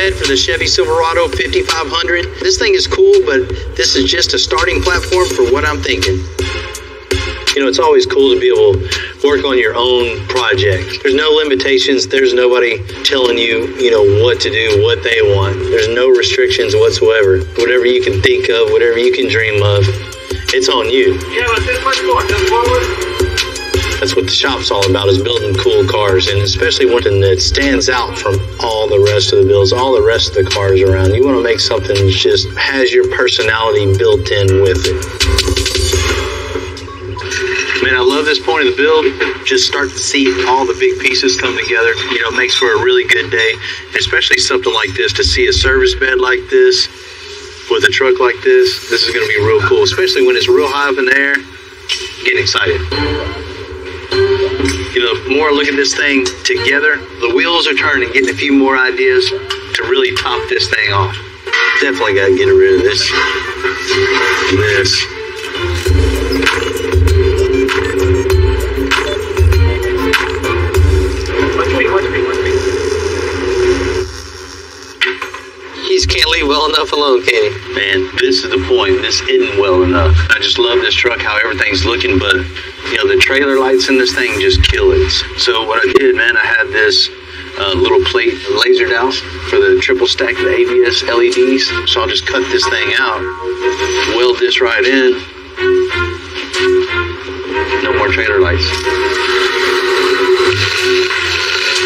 For the Chevy Silverado 5500. This thing is cool, but this is just a starting platform for what I'm thinking. You know, it's always cool to be able, work on your own project. There's no limitations. There's nobody telling you, what to do, what they want. There's no restrictions whatsoever. Whatever you can think of, whatever you can dream of, it's on you. Yeah, but this much more. Just forward. That's what the shop's all about, is building cool cars, and especially one that stands out from all the rest of the builds, all the rest of the cars around. You want to make something that just has your personality built in with it. Man, I love this point of the build. Just start to see all the big pieces come together. It makes for a really good day, especially something like this. To see a service bed like this with a truck like this is going to be real cool, especially when it's real high up in the air. Getting excited. The more I look at this thing together, the wheels are turning, getting a few more ideas to really top this thing off. Definitely got to get rid of this. He just can't leave well enough alone, can he? Man, this is the point. This isn't well enough. I just love this truck, how everything's looking, but the trailer lights in this thing just kill it. So what I did, man, I had this little plate lasered out for the triple stack, the ABS LEDs. So I'll just cut this thing out, weld this right in. No more trailer lights.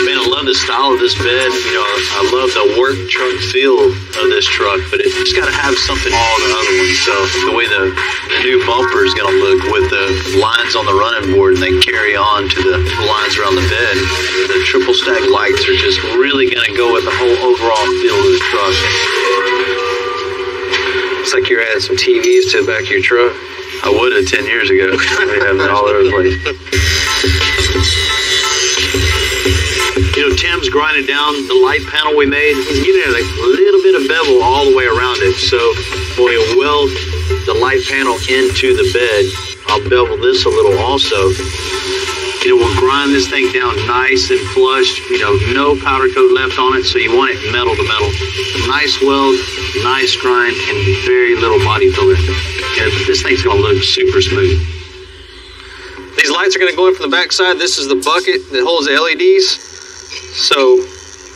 Man, I love the style of this bed. I love the work truck feel of this truck, but it's got to have something all the other ones. So the way the new bumper is going to look with the lines on the running board, and they carry on to the lines around the bed. The triple stack lights are just really going to go with the whole overall feel of this truck. Looks like you're adding some TVs to the back of your truck. I would have 10 years ago. We have that all over the place. Tim's grinding down the light panel we made. He's giving it a little bit of bevel all the way around it. So when we weld the light panel into the bed, I'll bevel this a little also. We'll grind this thing down nice and flush. No powder coat left on it, so you want it metal to metal. Nice weld, nice grind, and very little body filler. This thing's going to look super smooth. These lights are going to go in from the back side. This is the bucket that holds the LEDs. So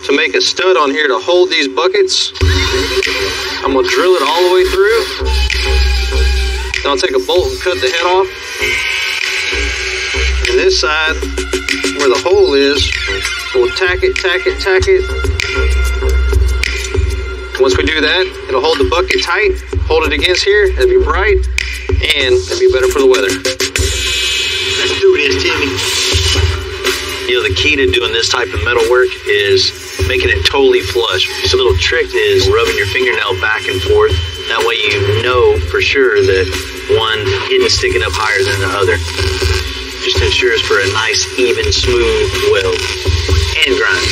to make a stud on here to hold these buckets, I'm going to drill it all the way through. Then I'll take a bolt and cut the head off. And this side, where the hole is, we'll tack it. Once we do that, it'll hold the bucket tight, hold it against here, it'll be bright, and it'll be better for the weather. Let's do this, Timmy. The key to doing this type of metal work is making it totally flush. So a little trick is rubbing your fingernail back and forth. That way you know for sure that one isn't sticking up higher than the other. Just ensures for a nice, even, smooth weld and grind.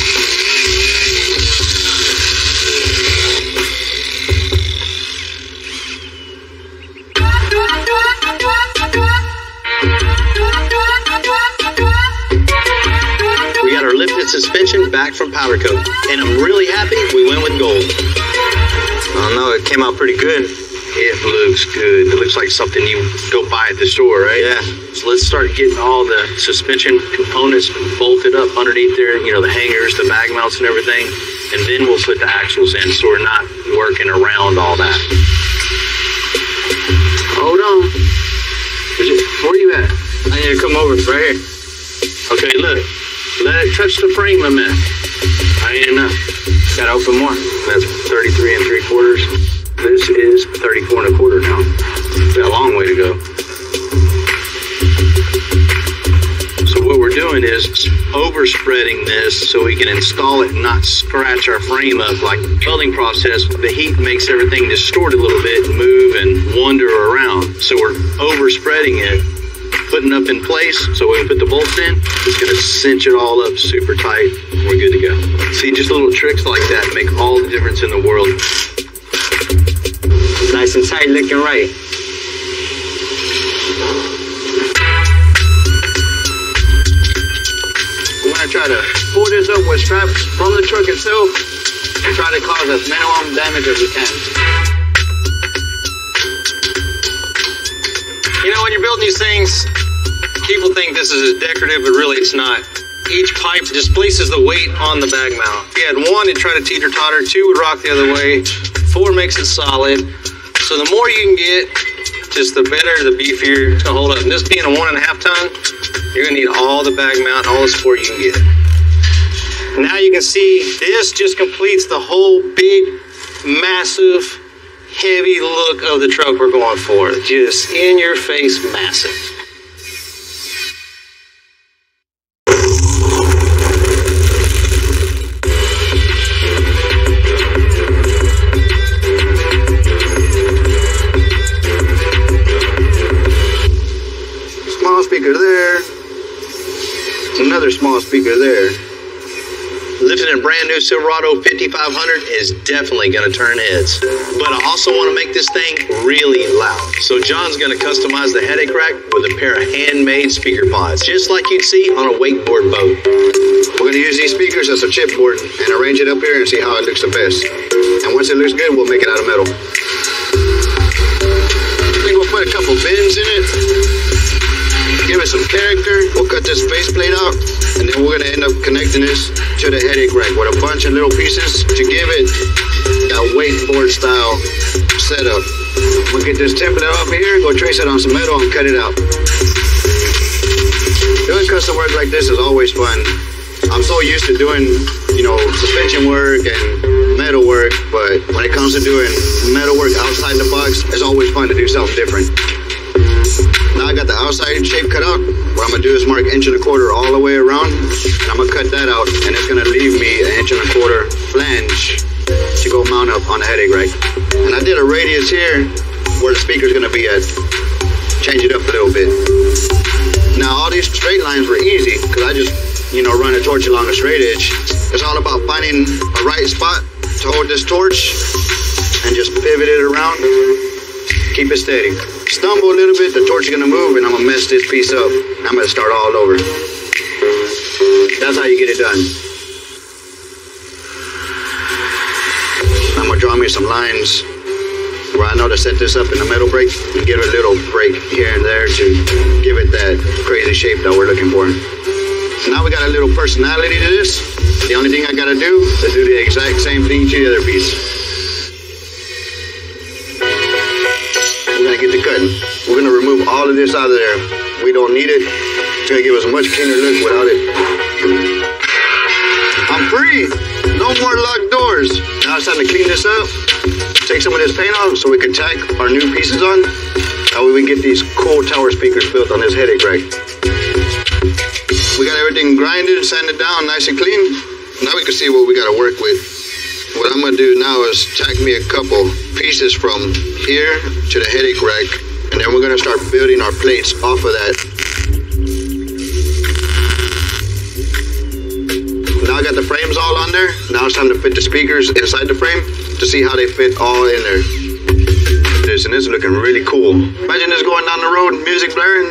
Lifted suspension back from powder coat, and I'm really happy we went with gold. I don't know, it came out pretty good. It looks good. It looks like something you go buy at the store, right? Yeah. So let's start getting all the suspension components bolted up underneath there, the hangers, the bag mounts and everything, and then we'll put the axles in so we're not working around all that. Hold on. Where are you at? I need to come over right here. Okay, look. Let it touch the frame a minute. I ain't enough. Gotta open more. That's 33 3/4. This is 34 1/4 now. Got a long way to go. So what we're doing is overspreading this so we can install it and not scratch our frame up. Like the welding process, the heat makes everything distort a little bit and move and wander around. So we're overspreading it, putting up in place so we can put the bolts in. It's going to cinch it all up super tight. We're good to go. See, just little tricks like that make all the difference in the world. Nice and tight, looking right. We're going to try to pull this up with straps from the truck itself and try to cause as minimum damage as we can. When you're building these things, People think this is decorative, but really it's not. Each pipe displaces the weight on the bag mount. If you had 1, it'd try to teeter-totter. 2 would rock the other way. 4 makes it solid. So the more you can get, just the better, the beefier it's gonna hold up. And this being a 1.5 ton, you're gonna need all the bag mount, all the support you can get. Now you can see this just completes the whole big, massive, heavy look of the truck we're going for. Just in your face, massive. Small speaker there. Another small speaker there. Lifting a brand new Silverado 5500 is definitely going to turn heads. But I also want to make this thing really loud. So John's going to customize the headache rack with a pair of handmade speaker pods, just like you'd see on a wakeboard boat. We're going to use these speakers as a chipboard and arrange it up here and see how it looks the best. And once it looks good, we'll make it out of metal. I think we'll put a couple bends in it. Give it some character. We'll cut this faceplate out, and then we're gonna end up connecting this to the headache rack with a bunch of little pieces to give it that wakeboard style setup. We'll get this template off of here, go trace it on some metal, and cut it out. Doing custom work like this is always fun. I'm so used to doing, suspension work and metal work, but when it comes to doing metal work outside the box, it's always fun to do something different. Now I got the outside shape cut out. What I'm gonna do is mark 1.25 inches all the way around, and I'm gonna cut that out, and it's gonna leave me 1.25 inches flange to go mount up on the headache rack. And I did a radius here where the speaker's gonna be at. Change it up a little bit. Now all these straight lines were easy because I just, run a torch along a straight edge. It's all about finding a right spot to hold this torch and just pivot it around. Keep it steady. Stumble a little bit, the torch is gonna move, and I'm gonna mess this piece up. I'm gonna start all over. That's how you get it done. I'm gonna draw me some lines where I know to set this up in the metal brake and give it a little break here and there to give it that crazy shape that we're looking for. Now we got a little personality to this. The only thing I gotta do is do the exact same thing to the other piece. We're gonna get to cutting. We're gonna remove all of this out of there. We don't need it. It's gonna give us a much cleaner look without it. I'm free. No more locked doors. Now it's time to clean this up. Take some of this paint off so we can tack our new pieces on. That way we get these cool tower speakers built on this headache rack. We got everything grinded and sanded down nice and clean. Now we can see what we gotta work with. What I'm gonna do now is tack me a couple pieces from here to the headache rack, and then we're gonna start building our plates off of that. Now I got the frames all on there. Now it's time to fit the speakers inside the frame to see how they fit all in there. This is looking really cool. Imagine this going down the road, music blaring.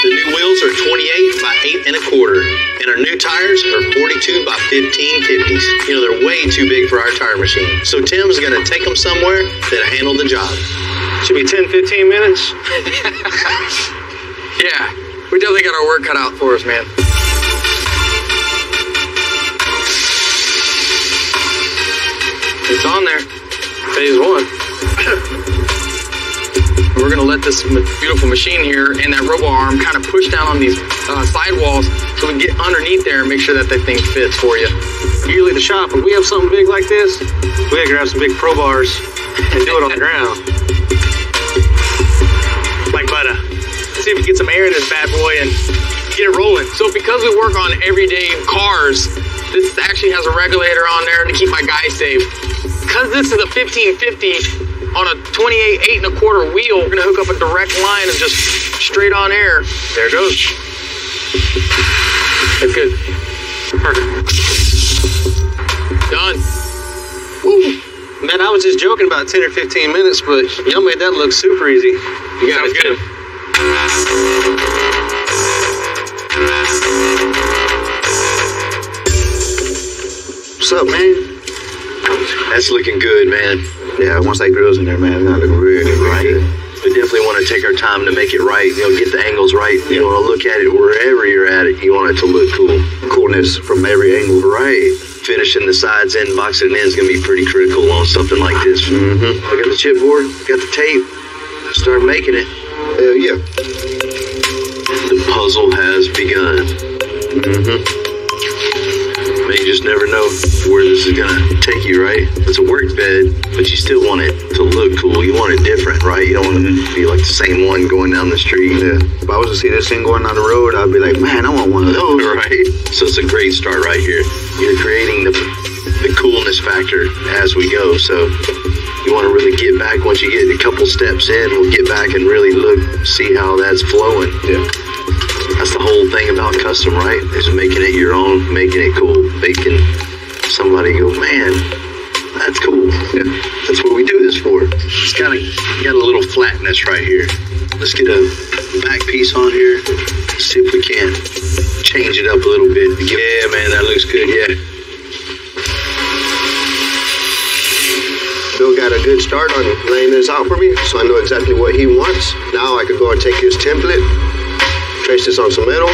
The new wheels are 28 by 8.25, and our new tires are 42 by 1550s. They're way too big for our tire machine. So Tim's gonna take them somewhere that'll handle the job. Should be 10-15 minutes. Yeah, we definitely got our work cut out for us, man. It's on there. Phase 1. We're gonna let this beautiful machine here and that robo arm kind of push down on these sidewalls so we can get underneath there and make sure that thing fits for you. Usually the shop, if we have something big like this, we gotta grab some big pro bars and do it on the ground. Like butter. See if we get some air in this bad boy and get it rolling. So because we work on everyday cars, this actually has a regulator on there to keep my guys safe. Because this is a 1550 on a 28 8.25 wheel, we're gonna hook up a direct line of just straight on air. There it goes. That's good. Perfect. Done. Woo. Man, I was just joking about 10 or 15 minutes, but y'all made that look super easy. You got it, good. What's up, man? That's looking good, man. Yeah, once that grill's in there, man, it's gonna look really good. We definitely want to take our time to make it right. You know, get the angles right. You want to look at it wherever you're at it. You want it to look cool. Coolness from every angle. Right. Finishing the sides in, boxing it in is going to be pretty critical on something like this. Mm-hmm. I got the chipboard, got the tape. Start making it. Hell yeah. The puzzle has begun. Mm-hmm. Man, you just never know where this is gonna take you, right? It's a work bed, but you still want it to look cool. You want it different, right? You don't want it to be like the same one going down the street. Yeah. If I was to see this thing going down the road, I'd be like, man, I want one of those. Right. So it's a great start right here. You're creating the coolness factor as we go. So you want to really get back. Once you get a couple steps in, we'll get back and really see how that's flowing. Yeah. That's the whole thing about custom, right? Is making it your own, making it cool, making somebody go, man, that's cool. Yeah. That's what we do this for. It's got a little flatness right here. Let's get a back piece on here. See if we can change it up a little bit. Yeah, man, that looks good. Yeah. Bill got a good start on laying this out for me, so I know exactly what he wants. Now I could go and take his template, trace this on some metal,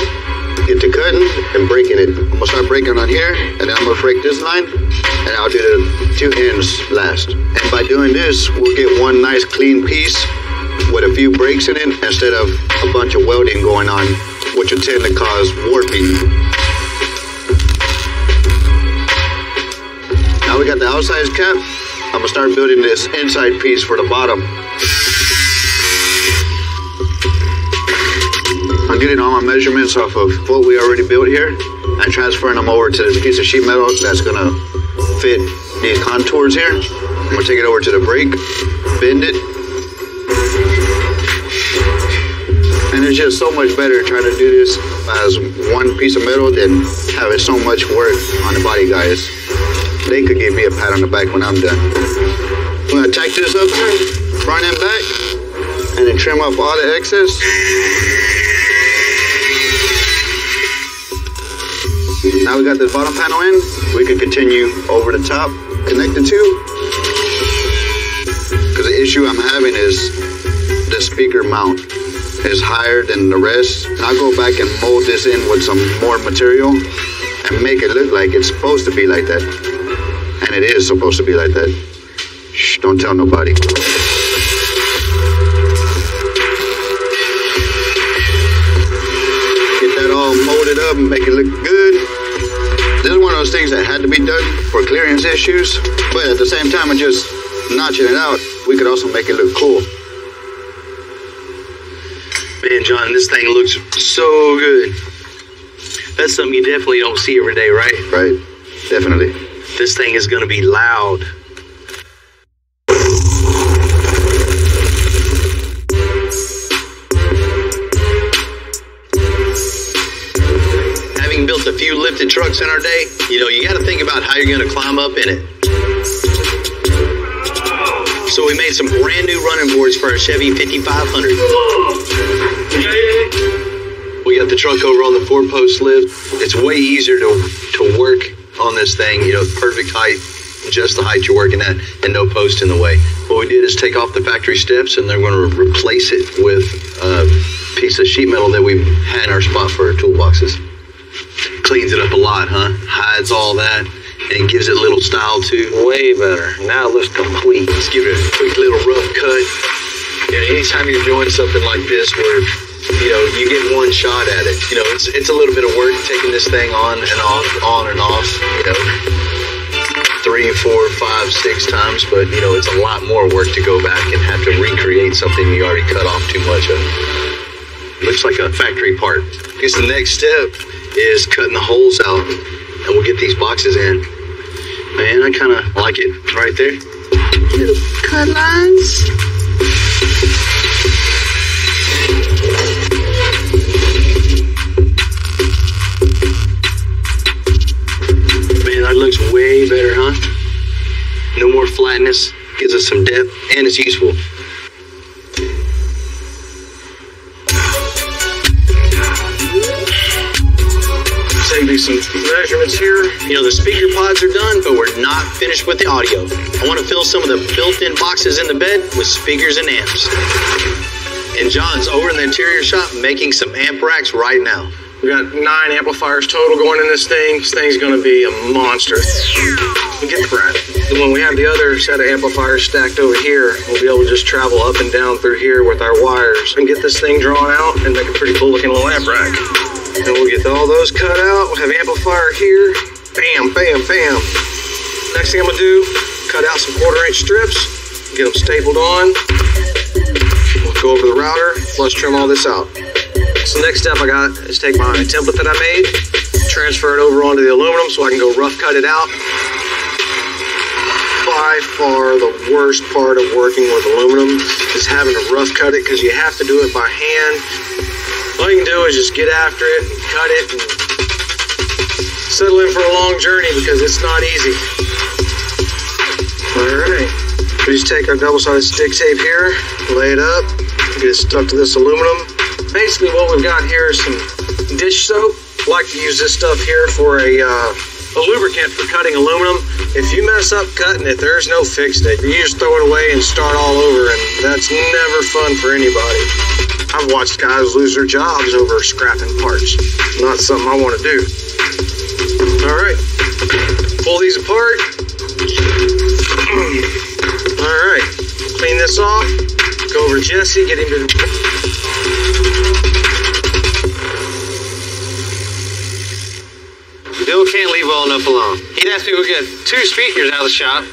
get to cutting and breaking it. I'm gonna start breaking on here, and then I'm gonna break this line, and I'll do the two ends last. And by doing this, we'll get one nice clean piece with a few breaks in it instead of a bunch of welding going on, which will tend to cause warping. Now we got the outside cap. I'm gonna start building this inside piece for the bottom. I'm getting all my measurements off of what we already built here and transferring them over to this piece of sheet metal that's gonna fit these contours here. I'm gonna take it over to the brake, bend it. And it's just so much better trying to do this as one piece of metal than having so much work on the body guys. They could give me a pat on the back when I'm done. I'm gonna tack this up here, front and back, and then trim off all the excess. Now we got the bottom panel in, we can continue over the top, connect the two. Because the issue I'm having is the speaker mount is higher than the rest. And I'll go back and mold this in with some more material and make it look like it's supposed to be like that. And it is supposed to be like that. Shh, don't tell nobody. Get that all molded up and make it look good. This is one of those things that had to be done for clearance issues, but at the same time of just notching it out, we could also make it look cool. Man, John, this thing looks so good. That's something you definitely don't see every day, right? Right, definitely. This thing is going to be loud. Having built a few lifted trucks in our day, you got to think about how you're going to climb up in it. So we made some brand new running boards for our Chevy 5500. We got the truck over on the 4-post lift. It's way easier to work on this thing, perfect height, just the height you're working at, and no post in the way. What we did is take off the factory steps, and they're going to replace it with a piece of sheet metal that we had in our spot for our toolboxes. Cleans it up a lot, huh? Hides all that, and gives it a little style too. Way better. Now it looks complete. Let's give it a quick little rough cut. Anytime you're doing something like this where you get one shot at it. It's a little bit of work taking this thing on and off, 3, 4, 5, 6 times, but it's a lot more work to go back and have to recreate something you already cut off too much of. Looks like a factory part. I guess the next step is cutting the holes out, and we'll get these boxes in. Man, I kind of like it right there. Little cut lines. That looks way better, huh? No more flatness, gives us some depth, and it's useful. take these some measurements here. You know, the speaker pods are done, but we're not finished with the audio. I want to fill some of the built-in boxes in the bed with speakers and amps. And John's over in the interior shop making some amp racks right now. We got 9 amplifiers total going in this thing. This thing's gonna be a monster. Get the breath. When we have the other set of amplifiers stacked over here, we'll be able to just travel up and down through here with our wires and get this thing drawn out and make a pretty cool looking little amp rack. And we'll get all those cut out. We'll have amplifier here. Bam, bam, bam. Next thing I'm gonna do, cut out some 1/4-inch strips, get them stapled on. We'll go over the router, flush trim all this out. So next step I got is take my template that I made, transfer it over onto the aluminum so I can go rough cut it out. By far the worst part of working with aluminum is having to rough cut it because you have to do it by hand. All you can do is just get after it, and cut it, and settle in for a long journey because it's not easy. Alright, we just take our double-sided stick tape here, lay it up, get it stuck to this aluminum. Basically what we've got here is some dish soap. I like to use this stuff here for a lubricant for cutting aluminum. If you mess up cutting it, there's no fixing it. You just throw it away and start all over, and that's never fun for anybody. I've watched guys lose their jobs over scrapping parts. Not something I want to do. Alright, pull these apart. Alright, clean this off. Go over to Jesse, get him to... Bill can't leave well enough alone. He'd have to go get 2 speakers out of the shop.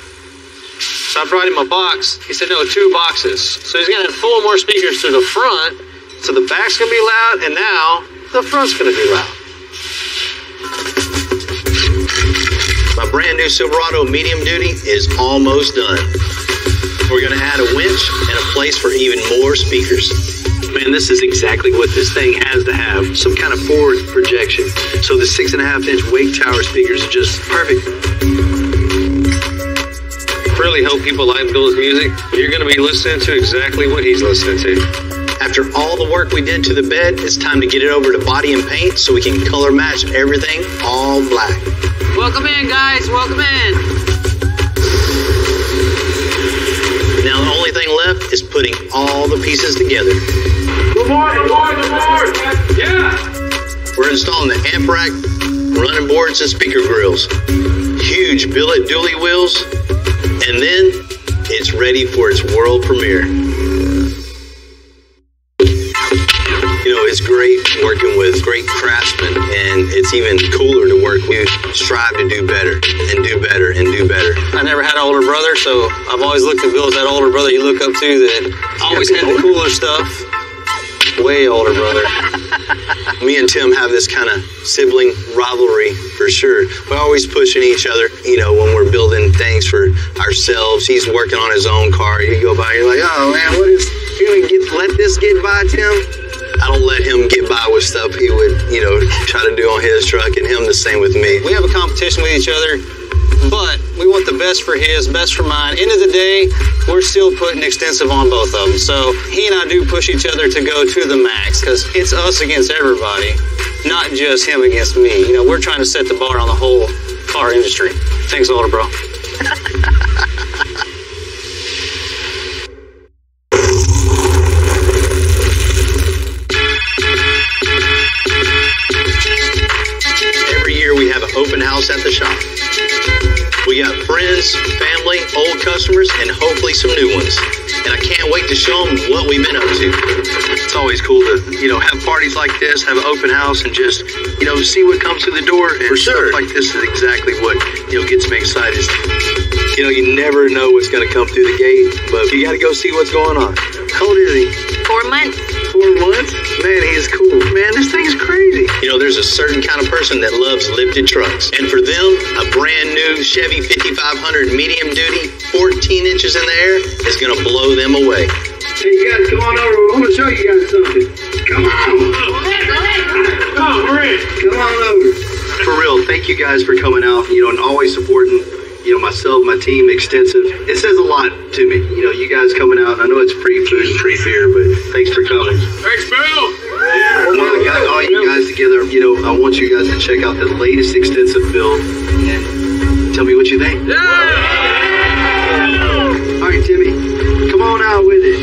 So I brought him a box. He said, no, 2 boxes. So he's gonna pull more speakers to the front. So the back's gonna be loud, and now the front's gonna be loud. My brand new Silverado medium duty is almost done. We're gonna add a winch and a place for even more speakers. Man, this is exactly what this thing has to have. Some kind of forward projection. So the 6.5-inch wake tower speakers are just perfect. Really hope people like Bill's music. You're going to be listening to exactly what he's listening to. After all the work we did to the bed, it's time to get it over to body and paint so we can color match everything all black. Welcome in, guys. Welcome in. Now the only thing left is putting all the pieces together. Good morning, good morning, good morning. Yeah. We're installing the amp rack, running boards, and speaker grills. Huge billet dually wheels, and then it's ready for its world premiere. You know, it's great working with great craftsmen, and it's even cooler to work with. Strive to do better, and do better, and do better. I never had an older brother, so I've always looked at Bill as that older brother you look up to that always had the cooler stuff. Way older brother. Me and Tim have this kind of sibling rivalry for sure. We're always pushing each other, you know, when we're building things for ourselves. He's working on his own car. You go by, you're like, oh man, what is, let this get by, Tim? I don't let him get by with stuff he would, you know, try to do on his truck, and him the same with me. We have a competition with each other, but we want the best for his, best for mine. End of the day, we're still putting extensive on both of them. So he and I do push each other to go to the max because it's us against everybody, not just him against me. You know, we're trying to set the bar on the whole car industry. Thanks, older bro. Every year we have an open house at the shop. We got friends, family, old customers, and hopefully some new ones. And I can't wait to show them what we've been up to. It's always cool to, you know, have parties like this, have an open house, and just, you know, see what comes through the door. And For sure. Stuff like this is exactly what, you know, gets me excited. You know, you never know what's going to come through the gate, but you got to go see what's going on. How old is he? 4 months. 4 months? Man, he's cool. Man, this thing's crazy. You know, there's a certain kind of person that loves lifted trucks. And for them, a brand new Chevy 5500 medium duty, 14 inches in the air, is going to blow them away. Hey, you guys, come on over. I'm going to show you guys something. Come on. Come on, Rick. Come on over. For real, thank you guys for coming out, you know, and always supporting, you know, myself, my team, Extensive. It says a lot to me. You know, you guys coming out. I know it's pre-food and pre-beer, but thanks for coming. Thanks, Bill. All you guys together, you know, I I want you guys to check out the latest extensive build and tell me what you think. All right, Timmy, come on out with it.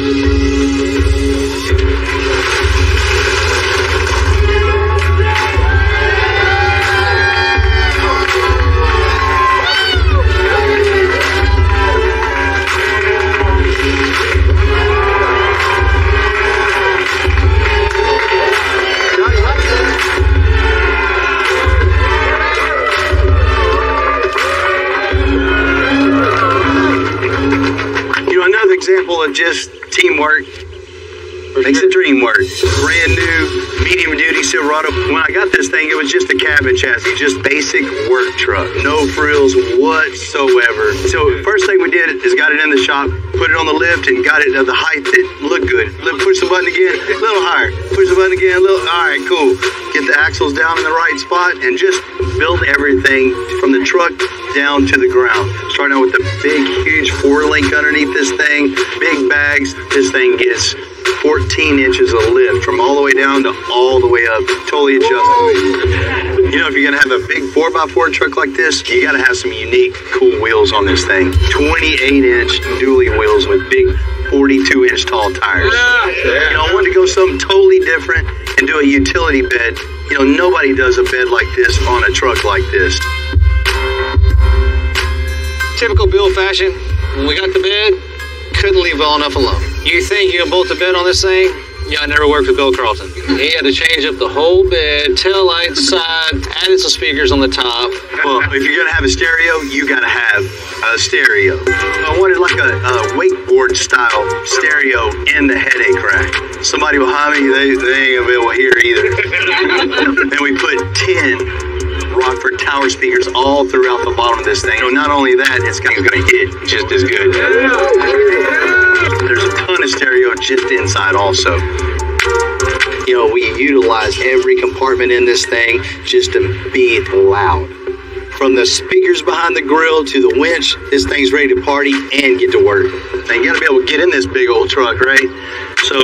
Example of just teamwork makes the dream work. Brand new medium duty Silverado. When I got this thing, it was just a cabin chassis, just basic work truck, no frills whatsoever. So first thing we did is got it in the shop, put it on the lift, and got it at the height that looked good. Push the button again, a little higher. Push the button again, a little. All right, cool. Get the axles down in the right spot and just build everything from the truck down to the ground. Starting out with the big, huge 4-link underneath this thing, big bags. This thing gets 14 inches of lift from all the way down to all the way up, totally adjustable. You know, if you're gonna have a big 4x4 truck like this, you gotta have some unique, cool wheels on this thing. 28-inch dually wheels with big 42-inch tall tires. You know, I wanted to go something totally different and do a utility bed. You know, nobody does a bed like this on a truck like this. Typical Bill fashion, when we got the bed, couldn't leave well enough alone. You think you can bolt the bed on this thing? Yeah, I never worked with Bill Carlton. He had to change up the whole bed, tail lights, side, added some speakers on the top. Well, if you're gonna have a stereo, you gotta have a stereo. I wanted like a wakeboard style stereo in the headache rack. Somebody behind me, they ain't gonna be able to hear either. And we put 10 Rockford Tower speakers all throughout the bottom of this thing. So not only that, it's gonna hit just as good. There's a ton of stereo just inside also. You know, we utilize every compartment in this thing just to be loud. From the speakers behind the grill to the winch, this thing's ready to party and get to work. Now you gotta be able to get in this big old truck, right? So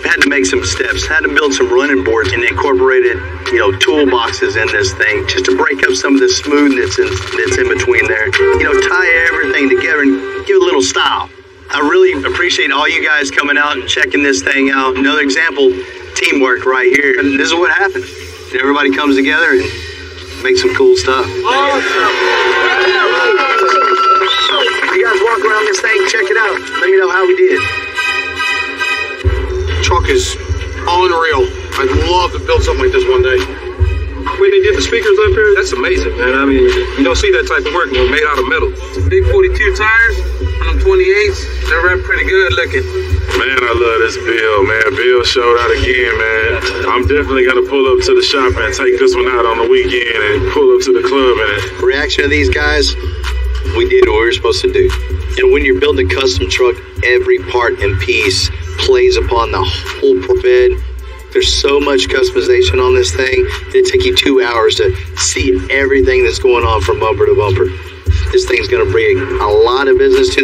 had to make some steps, had to build some running boards and incorporated, you know, toolboxes in this thing just to break up some of the smoothness that's in between there. You know, tie everything together and give it a little style. I really appreciate all you guys coming out and checking this thing out. Another example, teamwork right here. And this is what happens. Everybody comes together and makes some cool stuff. You guys walk around this thing, check it out. Let me know how we did. Truck is unreal. I'd love to build something like this one day. The way they did the speakers up here, that's amazing, man. I mean, you don't see that type of work made out of metal. Big 42 tires on them 28s. They're right pretty good looking. Man, I love this Bill, man. Bill showed out again, man. I'm definitely going to pull up to the shop and take this one out on the weekend and pull up to the club. And reaction of these guys, we did what we were supposed to do. And when you're building a custom truck, every part and piece plays upon the whole bed. There's so much customization on this thing. It'd take you 2 hours to see everything that's going on from bumper to bumper. This thing's going to bring a lot of business to the